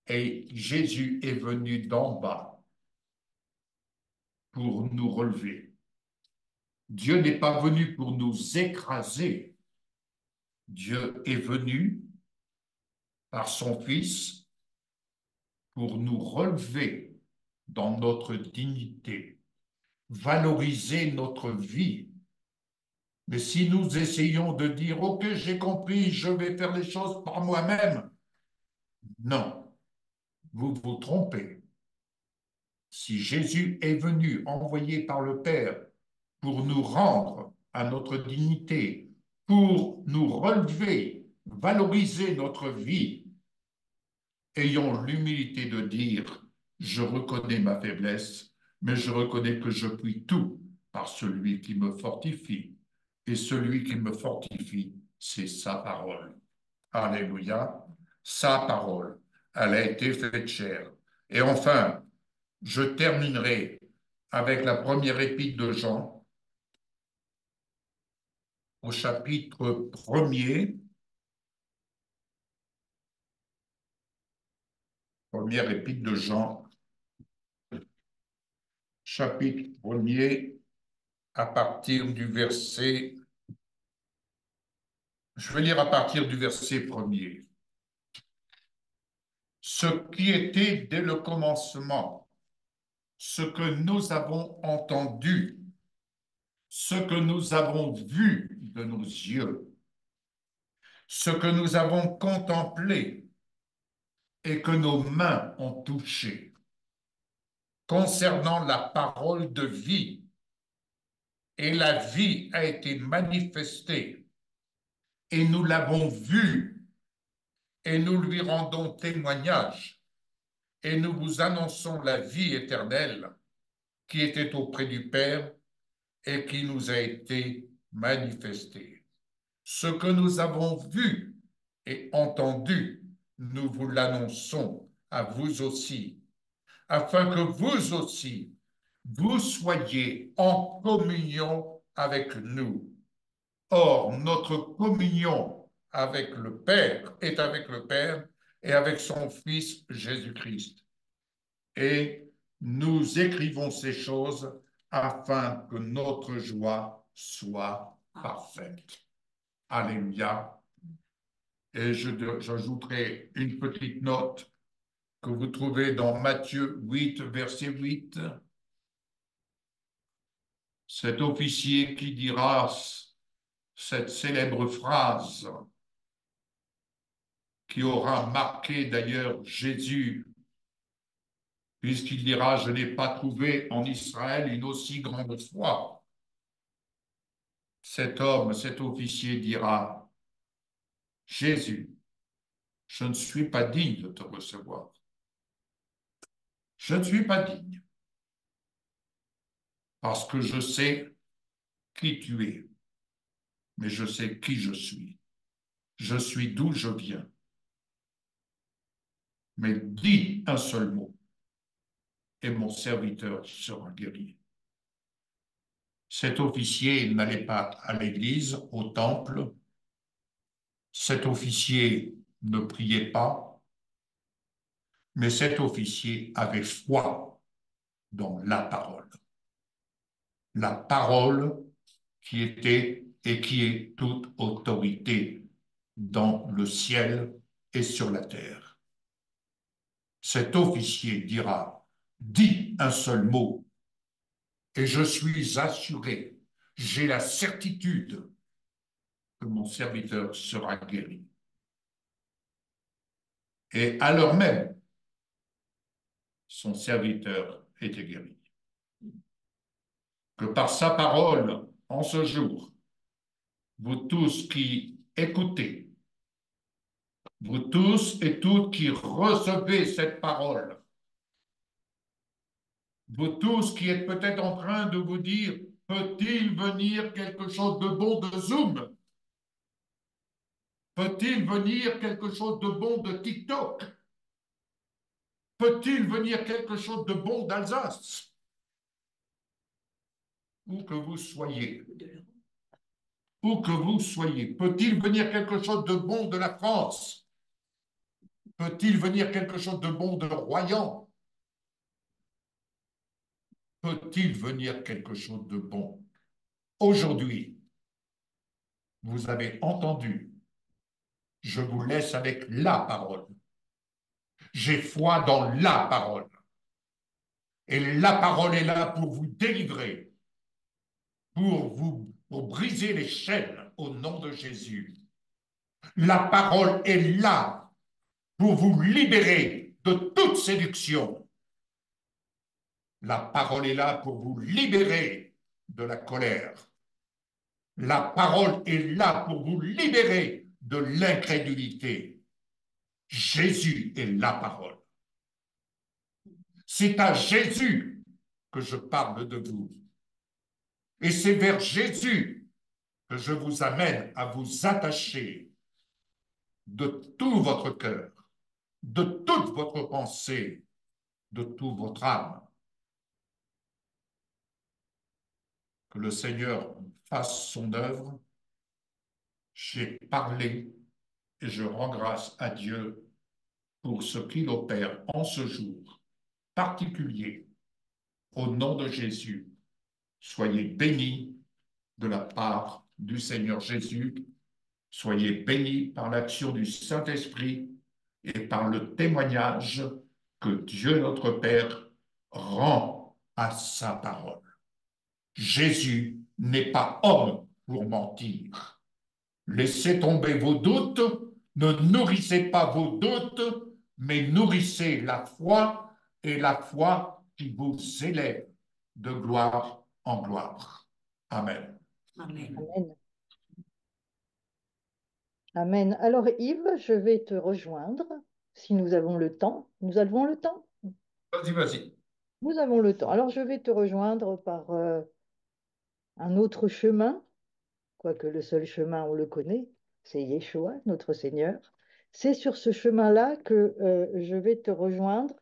et Jésus est venu d'en bas pour nous relever. Dieu n'est pas venu pour nous écraser. Dieu est venu par son Fils pour nous relever dans notre dignité, valoriser notre vie. Mais si nous essayons de dire, OK, j'ai compris, je vais faire les choses par moi-même, non, vous vous trompez. Si Jésus est venu, envoyé par le Père, pour nous rendre à notre dignité, pour nous relever, valoriser notre vie, ayons l'humilité de dire, je reconnais ma faiblesse, mais je reconnais que je puis tout par celui qui me fortifie. Et celui qui me fortifie, c'est sa parole. Alléluia. Sa parole, elle a été faite chair. Et enfin, je terminerai avec la première épître de Jean, au chapitre 1er, première épître de Jean, chapitre 1er, à partir du verset, je vais lire à partir du verset 1er. Ce qui était dès le commencement, ce que nous avons entendu, ce que nous avons vu de nos yeux, ce que nous avons contemplé et que nos mains ont touché, concernant la parole de vie. Et la vie a été manifestée, et nous l'avons vue, et nous lui rendons témoignage, et nous vous annonçons la vie éternelle qui était auprès du Père et qui nous a été manifestée. Ce que nous avons vu et entendu, nous vous l'annonçons à vous aussi, afin que vous aussi, vous soyez en communion avec nous. Or, notre communion avec le Père est avec le Père et avec son Fils Jésus-Christ. Et nous écrivons ces choses afin que notre joie soit parfaite. Alléluia. Et j'ajouterai une petite note que vous trouvez dans Matthieu 8, verset 8. Cet officier qui dira cette célèbre phrase qui aura marqué d'ailleurs Jésus, puisqu'il dira, je n'ai pas trouvé en Israël une aussi grande foi. Cet homme, cet officier dira, Jésus, je ne suis pas digne de te recevoir. Je ne suis pas digne parce que je sais qui tu es, mais je sais qui je suis. Je suis d'où je viens. Mais dis un seul mot et mon serviteur sera guéri. Cet officier n'allait pas à l'église, au temple. Cet officier ne priait pas, mais cet officier avait foi dans la parole. La parole qui était et qui est toute autorité dans le ciel et sur la terre. Cet officier dira, dis un seul mot, et je suis assuré, j'ai la certitude que mon serviteur sera guéri. Et à l'heure même, son serviteur était guéri. Que par sa parole, en ce jour, vous tous qui écoutez, vous tous et toutes qui recevez cette parole, vous tous qui êtes peut-être en train de vous dire, peut-il venir quelque chose de bon de Zoom? Peut-il venir quelque chose de bon de TikTok? Peut-il venir quelque chose de bon d'Alsace? Où que vous soyez, où que vous soyez, peut-il venir quelque chose de bon de la France? Peut-il venir quelque chose de bon de Royan? Peut-il venir quelque chose de bon? Aujourd'hui, vous avez entendu, je vous laisse avec la parole. J'ai foi dans la parole. Et la parole est là pour vous délivrer, pour briser les chaînes au nom de Jésus. La parole est là pour vous libérer de toute séduction. La parole est là pour vous libérer de la colère. La parole est là pour vous libérer de l'incrédulité. Jésus est la parole. C'est à Jésus que je parle de vous. Et c'est vers Jésus que je vous amène à vous attacher de tout votre cœur, de toute votre pensée, de toute votre âme. Que le Seigneur fasse son œuvre. J'ai parlé et je rends grâce à Dieu pour ce qu'il opère en ce jour particulier. Au nom de Jésus, soyez bénis de la part du Seigneur Jésus. Soyez bénis par l'action du Saint-Esprit et par le témoignage que Dieu notre Père rend à sa parole. Jésus n'est pas homme pour mentir. Laissez tomber vos doutes, ne nourrissez pas vos doutes, mais nourrissez la foi et la foi qui vous élève de gloire en gloire. Amen. Amen. Amen. Amen. Alors Yves, je vais te rejoindre si nous avons le temps. Nous avons le temps? Vas-y, vas-y. Nous avons le temps. Alors je vais te rejoindre par un autre chemin, quoique le seul chemin, on le connaît, c'est Yeshua, notre Seigneur. C'est sur ce chemin-là que je vais te rejoindre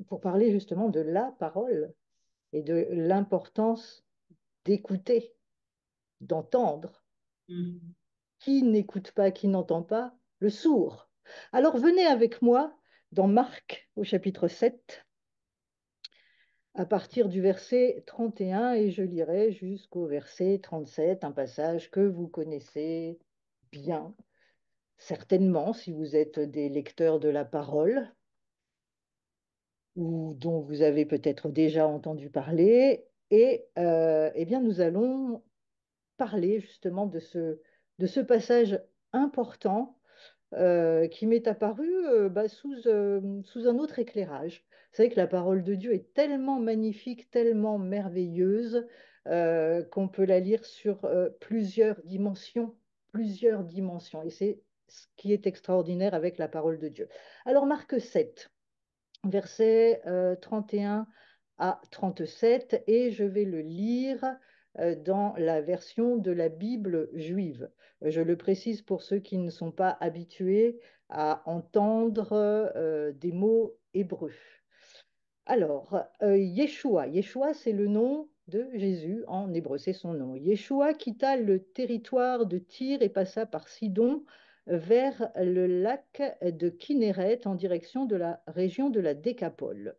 pour parler justement de la parole et de l'importance d'écouter, d'entendre. Mm. Qui n'écoute pas, qui n'entend pas? Le sourd. Alors venez avec moi dans Marc au chapitre 7, à partir du verset 31, et je lirai jusqu'au verset 37, un passage que vous connaissez bien, certainement si vous êtes des lecteurs de la parole ou dont vous avez peut-être déjà entendu parler. Et eh bien, nous allons parler justement de ce passage important qui m'est apparu sous un autre éclairage. C'est vrai que la parole de Dieu est tellement magnifique, tellement merveilleuse, qu'on peut la lire sur plusieurs dimensions, plusieurs dimensions. Et c'est ce qui est extraordinaire avec la parole de Dieu. Alors, Marc 7, versets 31 à 37, et je vais le lire dans la version de la Bible juive. Je le précise pour ceux qui ne sont pas habitués à entendre des mots hébreux. Alors, Yeshua. Yeshua, c'est le nom de Jésus en hébreu, c'est son nom. Yeshua quitta le territoire de Tyr et passa par Sidon vers le lac de Kinéret en direction de la région de la Décapole.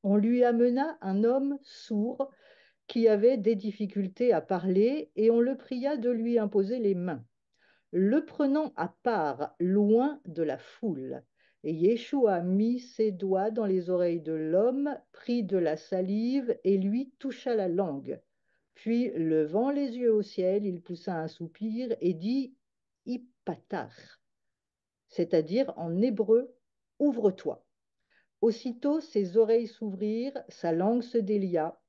On lui amena un homme sourd qui avait des difficultés à parler et on le pria de lui imposer les mains. Le prenant à part, loin de la foule, et Yeshua mit ses doigts dans les oreilles de l'homme, prit de la salive et lui toucha la langue. Puis, levant les yeux au ciel, il poussa un soupir et dit Ipatar, c'est-à-dire en hébreu, ouvre-toi. Aussitôt ses oreilles s'ouvrirent, sa langue se délia,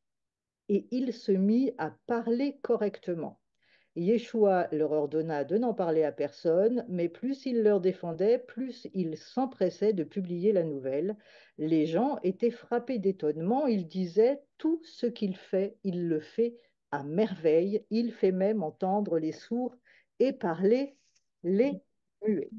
et il se mit à parler correctement. Yeshua leur ordonna de n'en parler à personne, mais plus il leur défendait, plus il s'empressait de publier la nouvelle. Les gens étaient frappés d'étonnement, ils disaient, tout ce qu'il fait, il le fait à merveille, il fait même entendre les sourds et parler les muets.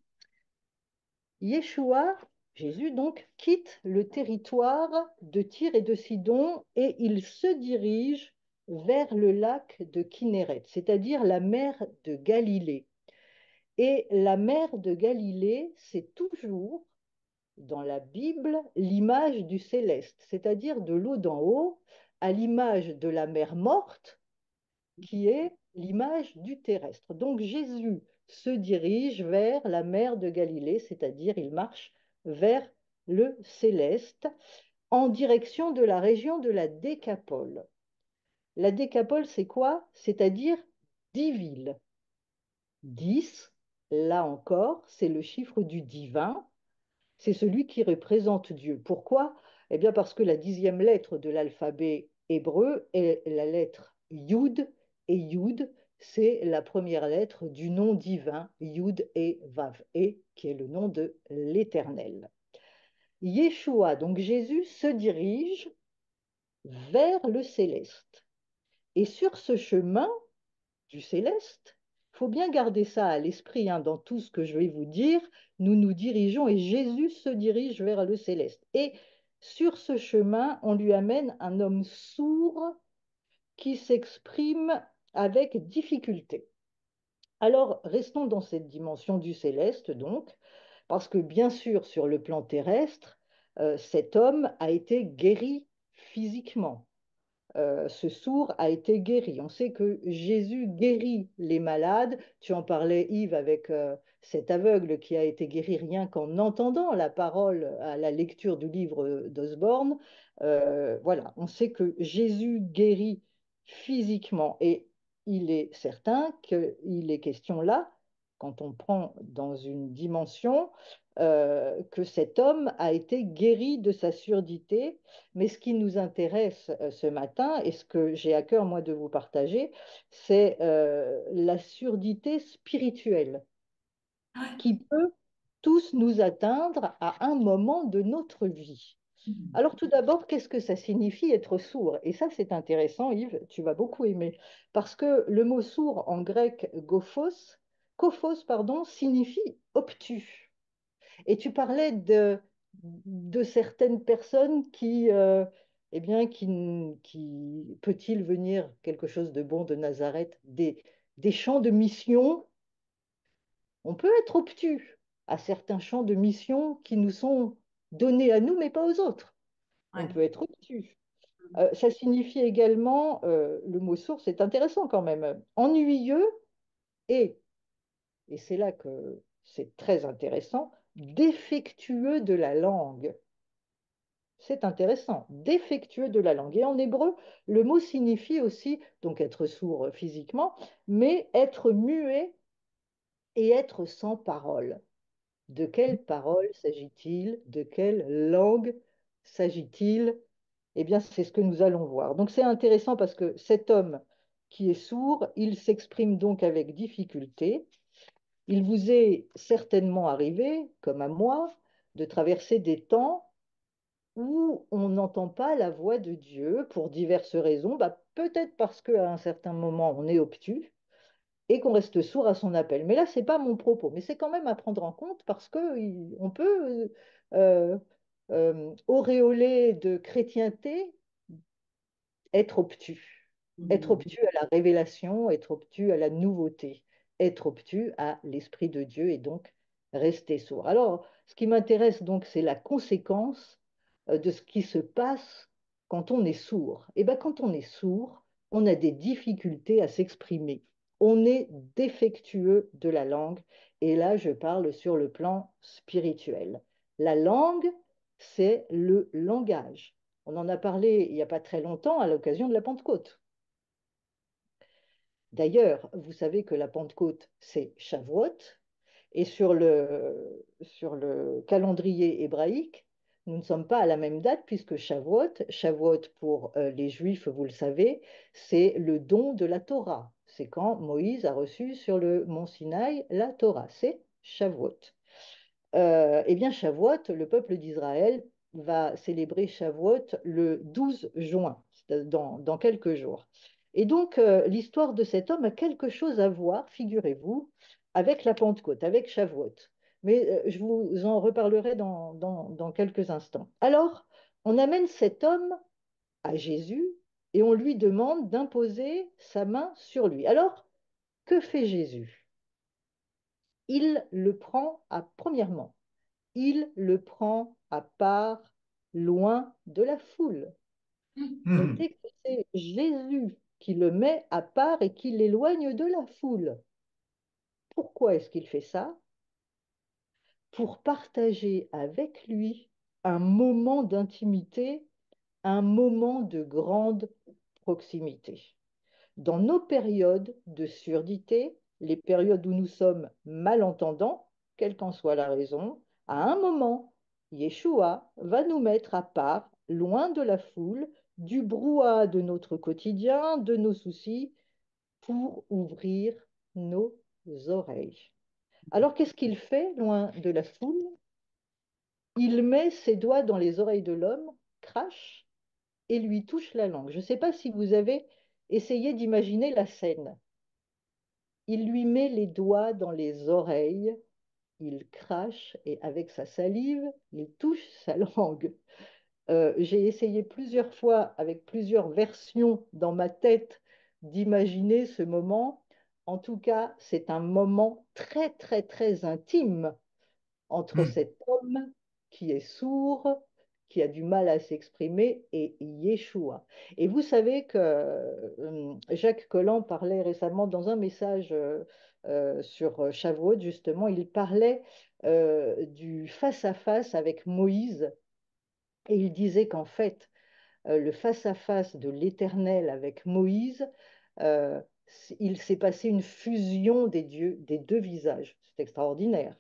Yeshua, Jésus donc, quitte le territoire de Tyr et de Sidon et il se dirige vers le lac de Kinéret, c'est-à-dire la mer de Galilée. Et la mer de Galilée, c'est toujours dans la Bible l'image du céleste, c'est-à-dire de l'eau d'en haut, à l'image de la mer morte, qui est l'image du terrestre. Donc Jésus se dirige vers la mer de Galilée, c'est-à-dire il marche vers le céleste en direction de la région de la Décapole. La Décapole, c'est quoi? C'est-à-dire 10 villes. 10, là encore, c'est le chiffre du divin, c'est celui qui représente Dieu. Pourquoi? Eh bien parce que la 10e lettre de l'alphabet hébreu est la lettre Yud, et Yud, c'est la première lettre du nom divin, Yud et Vav, et qui est le nom de l'Éternel. Yeshua, donc Jésus, se dirige vers le céleste. Et sur ce chemin du céleste, il faut bien garder ça à l'esprit hein, dans tout ce que je vais vous dire. Nous nous dirigeons et Jésus se dirige vers le céleste. Et sur ce chemin, on lui amène un homme sourd qui s'exprime avec difficulté. Alors, restons dans cette dimension du céleste, donc, parce que bien sûr, sur le plan terrestre, cet homme a été guéri physiquement. Ce sourd a été guéri. On sait que Jésus guérit les malades. Tu en parlais, Yves, avec cet aveugle qui a été guéri rien qu'en entendant la parole à la lecture du livre d'Osborne. Voilà, on sait que Jésus guérit physiquement et il est certain qu'il est question là, quand on prend dans une dimension, que cet homme a été guéri de sa surdité. Mais ce qui nous intéresse ce matin, et ce que j'ai à cœur, moi, de vous partager, c'est la surdité spirituelle qui peut tous nous atteindre à un moment de notre vie. Alors tout d'abord, qu'est-ce que ça signifie être sourd? Et ça, c'est intéressant, Yves, tu vas beaucoup aimer, parce que le mot sourd en grec, kophos, pardon, signifie obtus. Et tu parlais de certaines personnes eh bien, qui peut-il venir quelque chose de bon de Nazareth, des champs de mission. On peut être obtus à certains champs de mission qui nous sont donnés à nous, mais pas aux autres. On Ouais. peut être obtus. Ça signifie également, le mot source c'est intéressant quand même, ennuyeux et, et c'est là que c'est très intéressant, défectueux de la langue. C'est intéressant, défectueux de la langue. Et en hébreu, le mot signifie aussi, donc être sourd physiquement, mais être muet et être sans parole. De quelle parole s'agit-il? De quelle langue s'agit-il? Eh bien, c'est ce que nous allons voir. Donc, c'est intéressant parce que cet homme qui est sourd, il s'exprime donc avec difficulté. Il vous est certainement arrivé, comme à moi, de traverser des temps où on n'entend pas la voix de Dieu pour diverses raisons. Bah, peut-être parce qu'à un certain moment, on est obtus et qu'on reste sourd à son appel. Mais là, ce n'est pas mon propos, mais c'est quand même à prendre en compte parce qu'on peut auréoler de chrétienté être obtus. Être obtus à la révélation, être obtus à la nouveauté, être obtus à l'Esprit de Dieu et donc rester sourd. Alors, ce qui m'intéresse donc, c'est la conséquence de ce qui se passe quand on est sourd. Et bien, quand on est sourd, on a des difficultés à s'exprimer. On est défectueux de la langue. Et là, je parle sur le plan spirituel. La langue, c'est le langage. On en a parlé il n'y a pas très longtemps à l'occasion de la Pentecôte. D'ailleurs, vous savez que la Pentecôte, c'est Shavuot, et sur le calendrier hébraïque, nous ne sommes pas à la même date puisque Shavuot pour les Juifs, vous le savez, c'est le don de la Torah. C'est quand Moïse a reçu sur le mont Sinaï la Torah. C'est Shavuot. Eh bien, Shavuot, le peuple d'Israël va célébrer Shavuot le 12 juin, dans quelques jours. Et donc, l'histoire de cet homme a quelque chose à voir, figurez-vous, avec la Pentecôte, avec Shavuot. Mais je vous en reparlerai dans quelques instants. Alors, on amène cet homme à Jésus et on lui demande d'imposer sa main sur lui. Alors, que fait Jésus? Il le prend premièrement, il le prend à part, loin de la foule. Mhm. Notez que c'est Jésus qui le met à part et qui l'éloigne de la foule. Pourquoi est-ce qu'il fait ça? Pour partager avec lui un moment d'intimité, un moment de grande proximité. Dans nos périodes de surdité, les périodes où nous sommes malentendants, quelle qu'en soit la raison, à un moment, Yeshua va nous mettre à part, loin de la foule, du brouhaha de notre quotidien, de nos soucis, pour ouvrir nos oreilles. Alors qu'est-ce qu'il fait, loin de la foule? Il met ses doigts dans les oreilles de l'homme, crache et lui touche la langue. Je ne sais pas si vous avez essayé d'imaginer la scène. Il lui met les doigts dans les oreilles, il crache et avec sa salive, il touche sa langue. J'ai essayé plusieurs fois, avec plusieurs versions dans ma tête, d'imaginer ce moment. En tout cas, c'est un moment très, très, très intime entre Mhm. cet homme qui est sourd, qui a du mal à s'exprimer, et Yeshua. Et vous savez que Jacques Collin parlait récemment dans un message sur Shavuot, justement, il parlait du face-à-face avec Moïse, et il disait qu'en fait, le face-à-face de l'Éternel avec Moïse, euh, il s'est passé une fusion des dieux, des deux visages. C'est extraordinaire.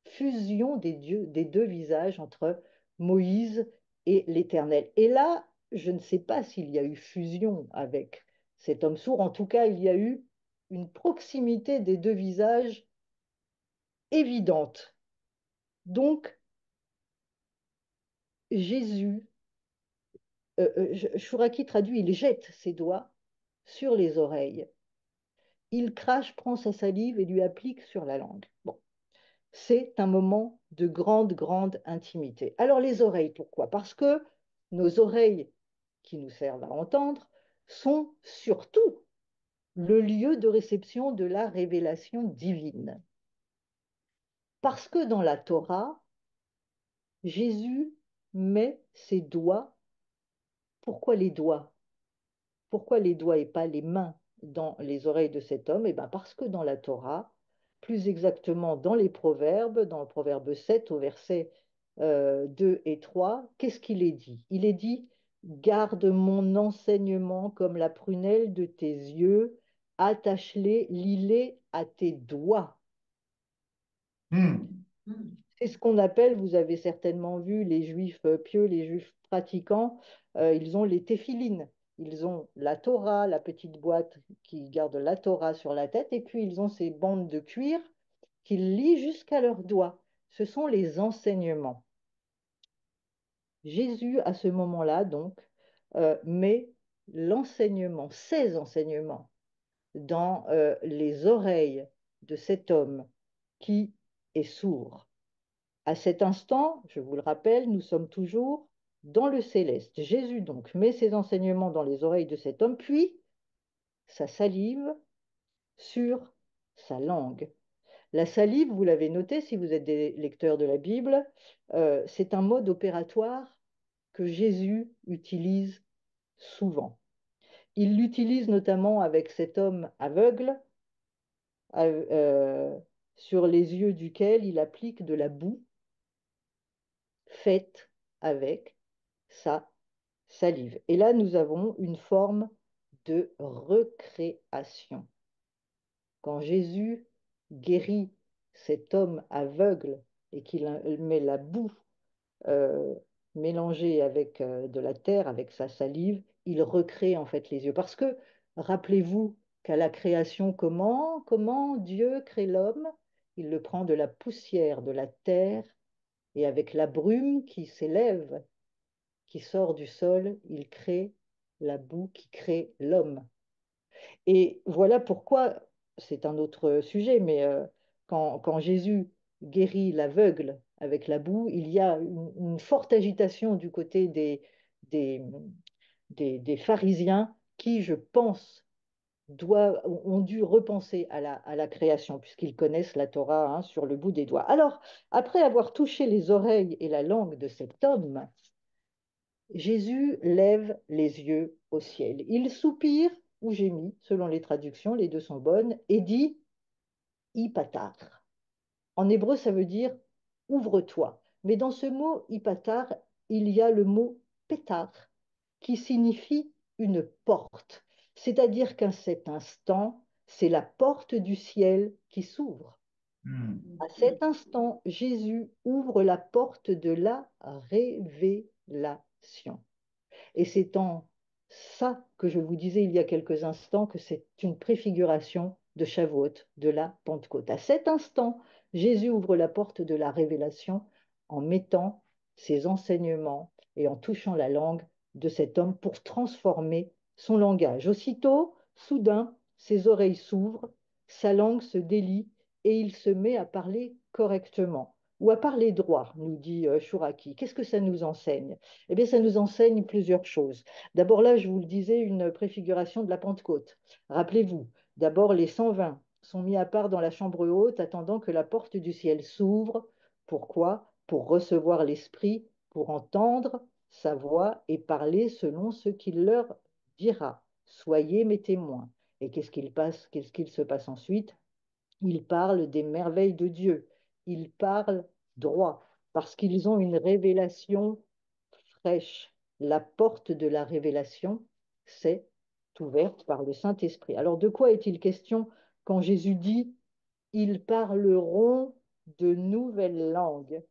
Fusion des dieux, des deux visages entre Moïse et l'Éternel. Et là, je ne sais pas s'il y a eu fusion avec cet homme sourd. En tout cas, il y a eu une proximité des deux visages évidente. Donc, Jésus, Chouraki traduit, il jette ses doigts sur les oreilles. Il crache, prend sa salive et lui applique sur la langue. Bon, c'est un moment de grande, grande intimité. Alors les oreilles, pourquoi? Parce que nos oreilles, qui nous servent à entendre, sont surtout le lieu de réception de la révélation divine. Parce que dans la Torah, Jésus met ses doigts. Pourquoi les doigts? Pourquoi les doigts et pas les mains dans les oreilles de cet homme? Eh bien parce que dans la Torah, plus exactement dans les Proverbes, dans le Proverbe 7 au verset 2 et 3, qu'est-ce qu'il est dit? Il est dit, garde mon enseignement comme la prunelle de tes yeux, attache-les, lis-les à tes doigts. Hmm. C'est ce qu'on appelle, vous avez certainement vu, les juifs pieux, les juifs pratiquants, ils ont les téphilines. Ils ont la Torah, la petite boîte qui garde la Torah sur la tête, et puis ils ont ces bandes de cuir qu'ils lient jusqu'à leurs doigts. Ce sont les enseignements. Jésus, à ce moment-là, donc, met l'enseignement, ses enseignements, dans les oreilles de cet homme qui est sourd. À cet instant, je vous le rappelle, nous sommes toujours dans le céleste. Jésus donc met ses enseignements dans les oreilles de cet homme, puis sa salive sur sa langue. La salive, vous l'avez noté si vous êtes des lecteurs de la Bible, c'est un mode opératoire que Jésus utilise souvent. Il l'utilise notamment avec cet homme aveugle, euh, sur les yeux duquel il applique de la boue faite avec sa salive. Et là, nous avons une forme de recréation. Quand Jésus guérit cet homme aveugle et qu'il met la boue euh, mélangée avec de la terre, avec sa salive, il recrée en fait les yeux. Parce que, rappelez-vous qu'à la création, comment Dieu crée l'homme? Il le prend de la poussière de la terre et avec la brume qui s'élève, qui sort du sol, il crée la boue qui crée l'homme. Et voilà pourquoi, c'est un autre sujet, mais quand Jésus guérit l'aveugle avec la boue, il y a une forte agitation du côté des, des pharisiens qui, je pense, ont dû repenser à la création, puisqu'ils connaissent la Torah hein, sur le bout des doigts. Alors, après avoir touché les oreilles et la langue de cet homme, Jésus lève les yeux au ciel. Il soupire ou gémit, selon les traductions, les deux sont bonnes, et dit Ipatar. En hébreu, ça veut dire ouvre-toi. Mais dans ce mot Ipatar, il y a le mot pétar, qui signifie une porte. C'est-à-dire qu'à cet instant, c'est la porte du ciel qui s'ouvre. Hmm. À cet instant, Jésus ouvre la porte de la révélation. Et c'est en ça que je vous disais il y a quelques instants que c'est une préfiguration de Shavuot, de la Pentecôte. À cet instant, Jésus ouvre la porte de la révélation en mettant ses enseignements et en touchant la langue de cet homme pour transformer son langage. Aussitôt, soudain, ses oreilles s'ouvrent, sa langue se délie et il se met à parler correctement ou à parler droit, nous dit Chouraki. Qu'est-ce que ça nous enseigne? Eh bien, ça nous enseigne plusieurs choses. D'abord, là, je vous le disais, une préfiguration de la Pentecôte. Rappelez-vous, d'abord, les 120 sont mis à part dans la chambre haute, attendant que la porte du ciel s'ouvre. Pourquoi? Pour recevoir l'Esprit, pour entendre sa voix et parler selon ce qu'il leur dira. Soyez mes témoins. Et qu'est-ce qu'il se passe ensuite? Ils parlent des merveilles de Dieu. Ils parlent droit parce qu'ils ont une révélation fraîche. La porte de la révélation s'est ouverte par le Saint-Esprit. Alors de quoi est-il question quand Jésus dit ils parleront de nouvelles langues?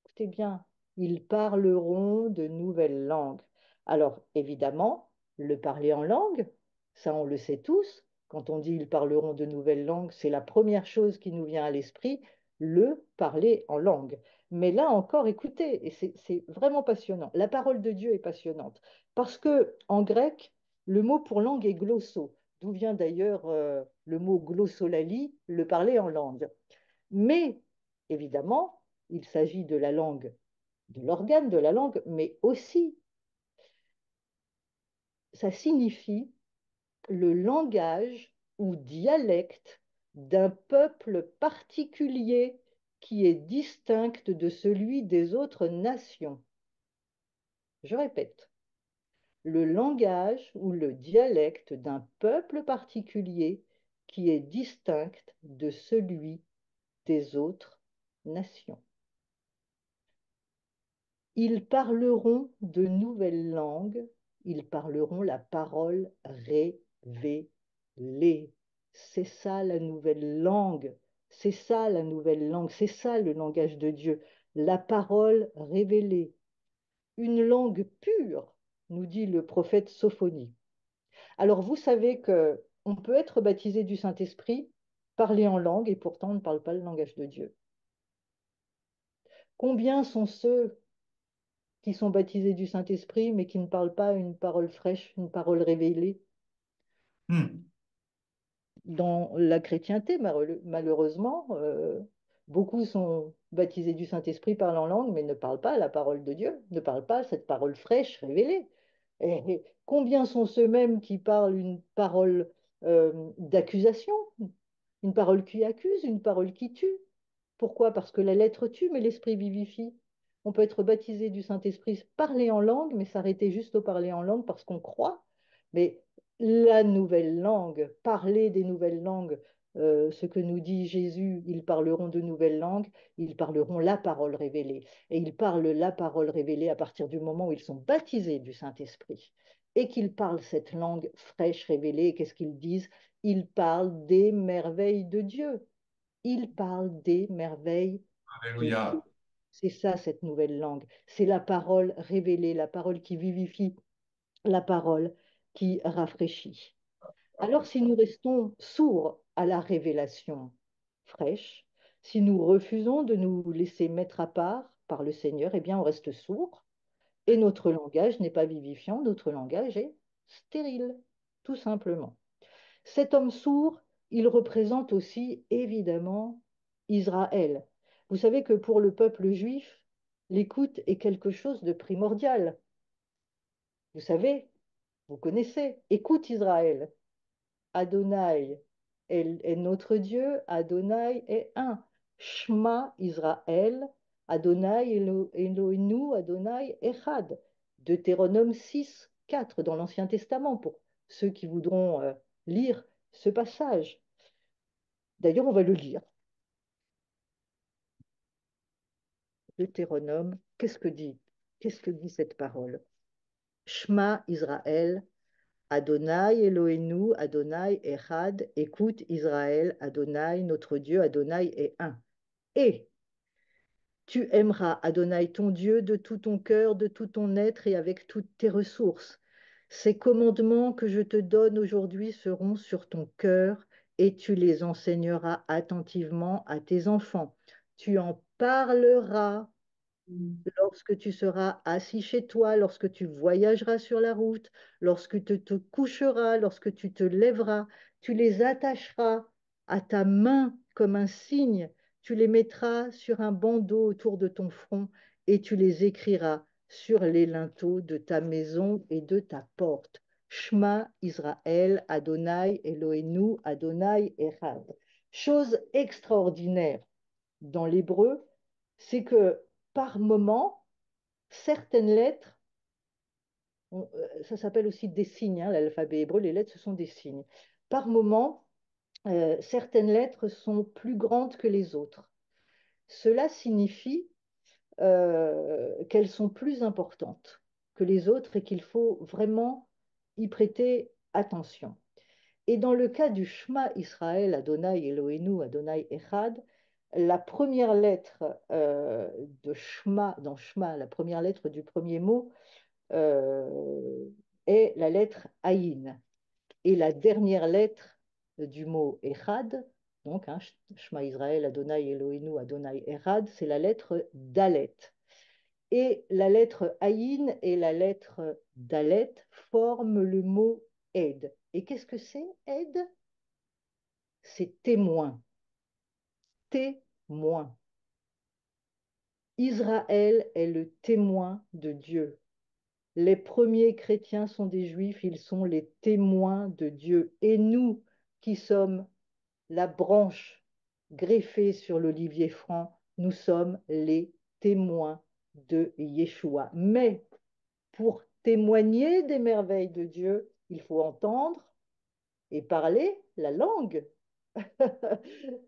Écoutez bien, ils parleront de nouvelles langues. Alors, évidemment, le parler en langue, ça on le sait tous. Quand on dit ils parleront de nouvelles langues, c'est la première chose qui nous vient à l'esprit, le parler en langue. Mais là encore, écoutez, et c'est vraiment passionnant. La parole de Dieu est passionnante parce que en grec, le mot pour langue est glosso, d'où vient d'ailleurs le mot glossolalie, le parler en langue. Mais évidemment, il s'agit de la langue, de l'organe de la langue, mais aussi ça signifie le langage ou dialecte d'un peuple particulier qui est distinct de celui des autres nations. Je répète, le langage ou le dialecte d'un peuple particulier qui est distinct de celui des autres nations. Ils parleront de nouvelles langues, ils parleront la parole révélée. C'est ça la nouvelle langue, c'est ça la nouvelle langue, c'est ça le langage de Dieu, la parole révélée. Une langue pure, nous dit le prophète Sophonie. Alors vous savez que on peut être baptisé du Saint-Esprit, parler en langue, et pourtant on ne parle pas le langage de Dieu. Combien sont ceux qui sont baptisés du Saint-Esprit, mais qui ne parlent pas une parole fraîche, une parole révélée? Hmm. Dans la chrétienté, malheureusement, beaucoup sont baptisés du Saint-Esprit, parlent en langue, mais ne parlent pas la parole de Dieu, ne parlent pas cette parole fraîche, révélée. Et combien sont ceux-mêmes qui parlent une parole d'accusation, une parole qui accuse, une parole qui tue? Pourquoi? Parce que la lettre tue, mais l'esprit vivifie. On peut être baptisé du Saint-Esprit, parler en langue, mais s'arrêter juste au parler en langue parce qu'on croit. Mais la nouvelle langue, parler des nouvelles langues, ce que nous dit Jésus, ils parleront de nouvelles langues, ils parleront la parole révélée. Et ils parlent la parole révélée à partir du moment où ils sont baptisés du Saint-Esprit et qu'ils parlent cette langue fraîche, révélée. Et qu'est-ce qu'ils disent? Ils parlent des merveilles de Dieu. Ils parlent des merveilles de Dieu. Alléluia. C'est ça, cette nouvelle langue. C'est la parole révélée, la parole qui vivifie, la parole qui rafraîchit. Alors, si nous restons sourds à la révélation fraîche, si nous refusons de nous laisser mettre à part par le Seigneur, eh bien, on reste sourd et notre langage n'est pas vivifiant, notre langage est stérile, tout simplement. Cet homme sourd, il représente aussi évidemment Israël. Vous savez que pour le peuple juif, l'écoute est quelque chose de primordial. Vous savez, vous connaissez, écoute Israël. Adonai est notre Dieu, Adonai est un. Shema Israël, Adonai Eloheinu, Adonai Echad. Deutéronome 6, 4 dans l'Ancien Testament pour ceux qui voudront lire ce passage. D'ailleurs, on va le lire. Deutéronome, qu'est-ce que dit cette parole? Shema Israël, Adonai Eloheinu, Adonai Echad, écoute Israël, Adonai, notre Dieu, Adonai est un. Et tu aimeras Adonai ton Dieu de tout ton cœur, de tout ton être et avec toutes tes ressources. Ces commandements que je te donne aujourd'hui seront sur ton cœur et tu les enseigneras attentivement à tes enfants. Tu en parleras lorsque tu seras assis chez toi, lorsque tu voyageras sur la route, lorsque tu te coucheras, lorsque tu te lèveras, tu les attacheras à ta main comme un signe, tu les mettras sur un bandeau autour de ton front et tu les écriras sur les linteaux de ta maison et de ta porte. Shema Israël, Adonai Eloheinu, Adonai Echad. Chose extraordinaire dans l'hébreu, c'est que par moment, certaines lettres, ça s'appelle aussi des signes, hein, l'alphabet hébreu, les lettres, ce sont des signes. Par moment, certaines lettres sont plus grandes que les autres. Cela signifie qu'elles sont plus importantes que les autres et qu'il faut vraiment y prêter attention. Et dans le cas du Shema Israël, Adonai Eloheinu, Adonai Echad, la première lettre de Shema, dans Shema, la première lettre du premier mot, euh, est la lettre Aïn. Et la dernière lettre du mot Echad, donc hein, Shema Israël, Adonai Eloheinu, Adonai Echad, c'est la lettre Dalet. Et la lettre Aïn et la lettre Dalet forment le mot Aide. Et qu'est-ce que c'est, Aide? C'est témoin. Témoin. Israël est le témoin de Dieu. Les premiers chrétiens sont des juifs, ils sont les témoins de Dieu. Et nous, qui sommes la branche greffée sur l'olivier franc, nous sommes les témoins de Yeshua. Mais pour témoigner des merveilles de Dieu, il faut entendre et parler la langue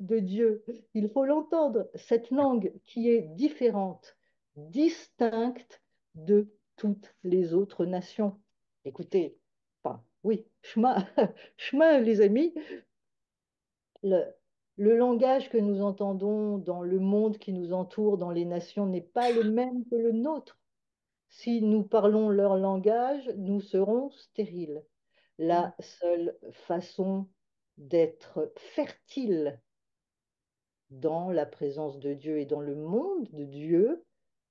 de Dieu. Il faut l'entendre, cette langue qui est différente distincte de toutes les autres nations. Écoutez, enfin, oui, Shema, Shema, les amis, le, le langage que nous entendons dans le monde qui nous entoure, dans les nations, n'est pas le même que le nôtre. Si nous parlons leur langage, nous serons stériles. La seule façon d'être fertile dans la présence de Dieu et dans le monde de Dieu,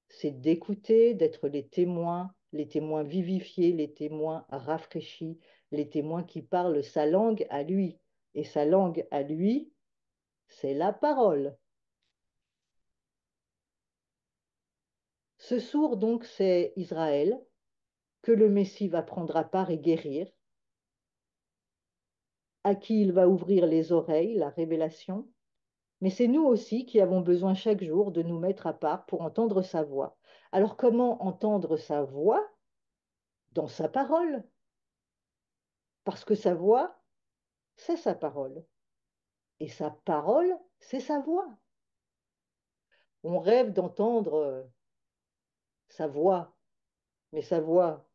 c'est d'écouter, d'être les témoins vivifiés, les témoins rafraîchis, les témoins qui parlent sa langue à lui. Et sa langue à lui, c'est la parole. Ce sourd, donc, c'est Israël, que le Messie va prendre à part et guérir, à qui il va ouvrir les oreilles, la révélation. Mais c'est nous aussi qui avons besoin chaque jour de nous mettre à part pour entendre sa voix. Alors comment entendre sa voix? Dans sa parole. Parce que sa voix, c'est sa parole. Et sa parole, c'est sa voix. On rêve d'entendre sa voix, mais sa voix,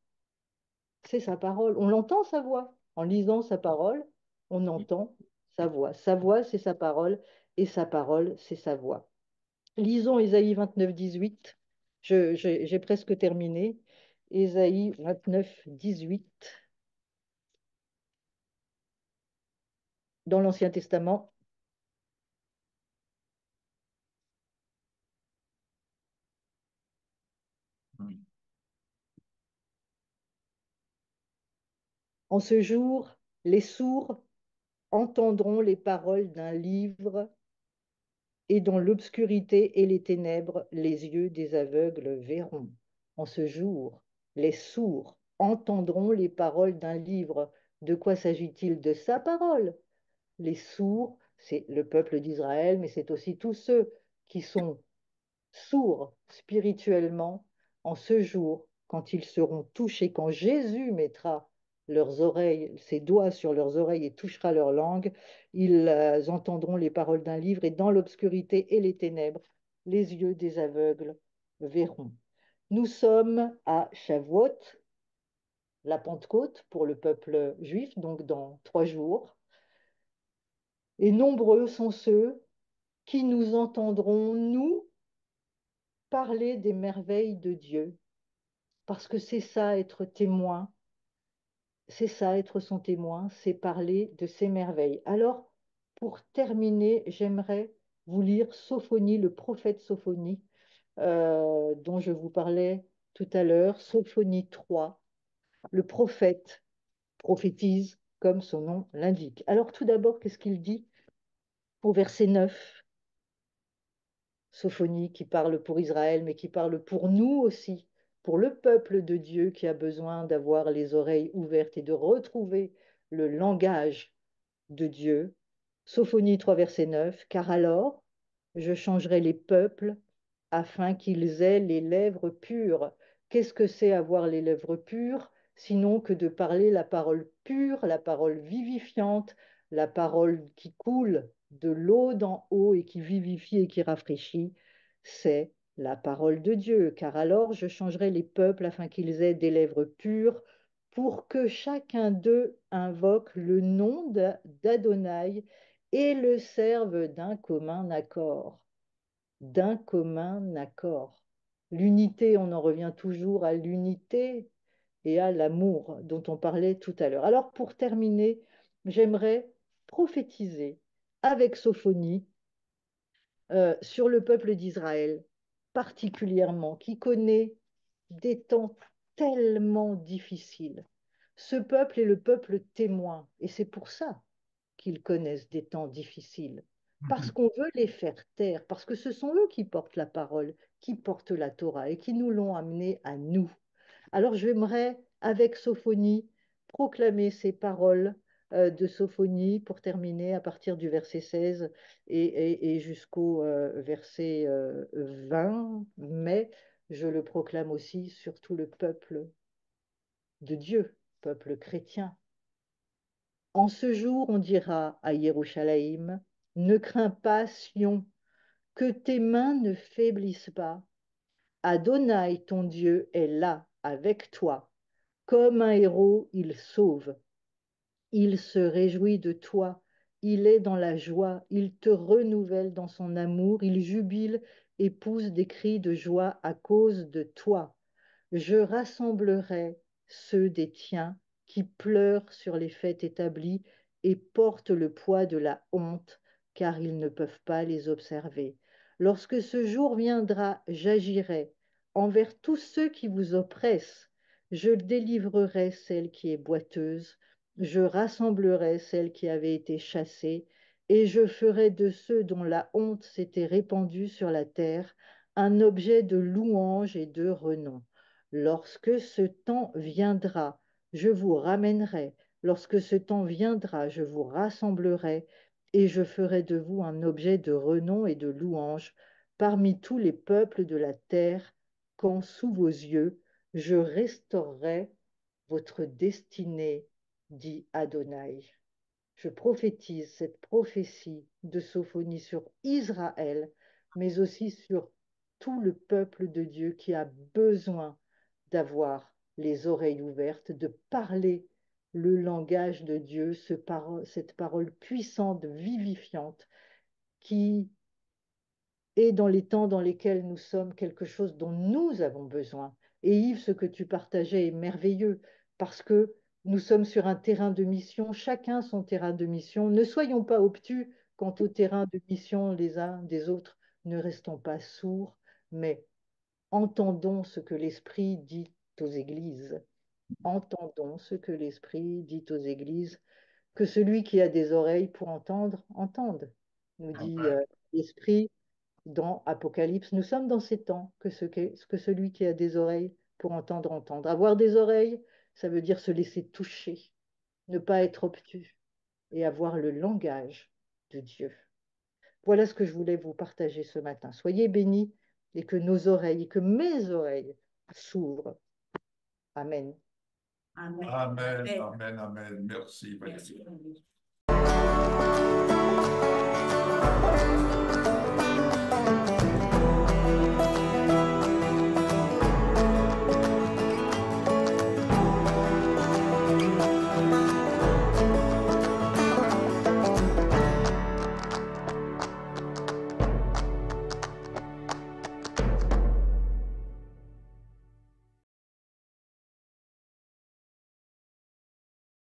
c'est sa parole. On l'entend, sa voix. En lisant sa parole, on entend sa voix. Sa voix, c'est sa parole, et sa parole, c'est sa voix. Lisons Ésaïe 29, 18. J'ai presque terminé. Ésaïe 29, 18. Dans l'Ancien Testament. En ce jour, les sourds entendront les paroles d'un livre, et dans l'obscurité et les ténèbres, les yeux des aveugles verront. En ce jour, les sourds entendront les paroles d'un livre. De quoi s'agit-il? De sa parole. Les sourds, c'est le peuple d'Israël, mais c'est aussi tous ceux qui sont sourds spirituellement en ce jour, quand ils seront touchés, quand Jésus mettra leurs oreilles, ses doigts sur leurs oreilles et touchera leur langue, ils entendront les paroles d'un livre et dans l'obscurité et les ténèbres, les yeux des aveugles verront. Nous sommes à Shavuot, la Pentecôte pour le peuple juif, donc dans 3 jours. Et nombreux sont ceux qui nous entendront, nous, parler des merveilles de Dieu, parce que c'est ça être témoin, c'est ça être son témoin, c'est parler de ses merveilles. Alors, pour terminer, j'aimerais vous lire Sophonie, le prophète Sophonie, dont je vous parlais tout à l'heure, Sophonie 3. Le prophète prophétise comme son nom l'indique. Alors tout d'abord, qu'est-ce qu'il dit au verset 9? Sophonie qui parle pour Israël, mais qui parle pour nous aussi, pour le peuple de Dieu qui a besoin d'avoir les oreilles ouvertes et de retrouver le langage de Dieu. Sophonie 3, verset 9, car alors je changerai les peuples afin qu'ils aient les lèvres pures. Qu'est-ce que c'est avoir les lèvres pures, sinon que de parler la parole pure, la parole vivifiante, la parole qui coule de l'eau d'en haut et qui vivifie et qui rafraîchit, c'est la parole de Dieu. Car alors je changerai les peuples afin qu'ils aient des lèvres pures, pour que chacun d'eux invoque le nom d'Adonai et le serve d'un commun accord. D'un commun accord. L'unité, on en revient toujours à l'unité et à l'amour dont on parlait tout à l'heure. Alors pour terminer, j'aimerais prophétiser avec Sophonie sur le peuple d'Israël, particulièrement, qui connaît des temps tellement difficiles. Ce peuple est le peuple témoin, et c'est pour ça qu'ils connaissent des temps difficiles, parce qu'on veut les faire taire, parce que ce sont eux qui portent la parole, qui portent la Torah et qui nous l'ont amené à nous. Alors j'aimerais, avec Sophonie, proclamer ces paroles de Sophonie pour terminer à partir du verset 16 et jusqu'au verset 20, mais je le proclame aussi sur tout le peuple de Dieu, peuple chrétien. En ce jour, on dira à Yerushalayim, ne crains pas, Sion, que tes mains ne faiblissent pas. Adonai, ton Dieu, est là avec toi. Comme un héros, il sauve. Il se réjouit de toi. Il est dans la joie. Il te renouvelle dans son amour. Il jubile et pousse des cris de joie à cause de toi. Je rassemblerai ceux des tiens qui pleurent sur les fêtes établies et portent le poids de la honte, car ils ne peuvent pas les observer. Lorsque ce jour viendra, j'agirai envers tous ceux qui vous oppressent. Je délivrerai celle qui est boiteuse, je rassemblerai celle qui avait été chassée, et je ferai de ceux dont la honte s'était répandue sur la terre un objet de louange et de renom. Lorsque ce temps viendra, je vous ramènerai. Lorsque ce temps viendra, je vous rassemblerai et je ferai de vous un objet de renom et de louange parmi tous les peuples de la terre, quand sous vos yeux, je restaurerai votre destinée, dit Adonai. Je prophétise cette prophétie de Sophonie sur Israël, mais aussi sur tout le peuple de Dieu qui a besoin d'avoir les oreilles ouvertes, de parler le langage de Dieu, cette parole puissante, vivifiante, qui est dans les temps dans lesquels nous sommes quelque chose dont nous avons besoin. Et Yves, ce que tu partageais est merveilleux parce que nous sommes sur un terrain de mission, chacun son terrain de mission. Ne soyons pas obtus quant au terrain de mission les uns des autres, ne restons pas sourds, mais entendons ce que l'Esprit dit aux églises. Entendons ce que l'Esprit dit aux églises, que celui qui a des oreilles pour entendre, entende, nous dit Amen. l'Esprit dans Apocalypse. Nous sommes dans ces temps que celui qui a des oreilles pour entendre, entendre. Avoir des oreilles, ça veut dire se laisser toucher, ne pas être obtus et avoir le langage de Dieu. Voilà ce que je voulais vous partager ce matin. Soyez bénis et que nos oreilles, et que mes oreilles s'ouvrent. Amen. Amen. Amen, Amen. amen, amen. Merci, Valérie. Merci.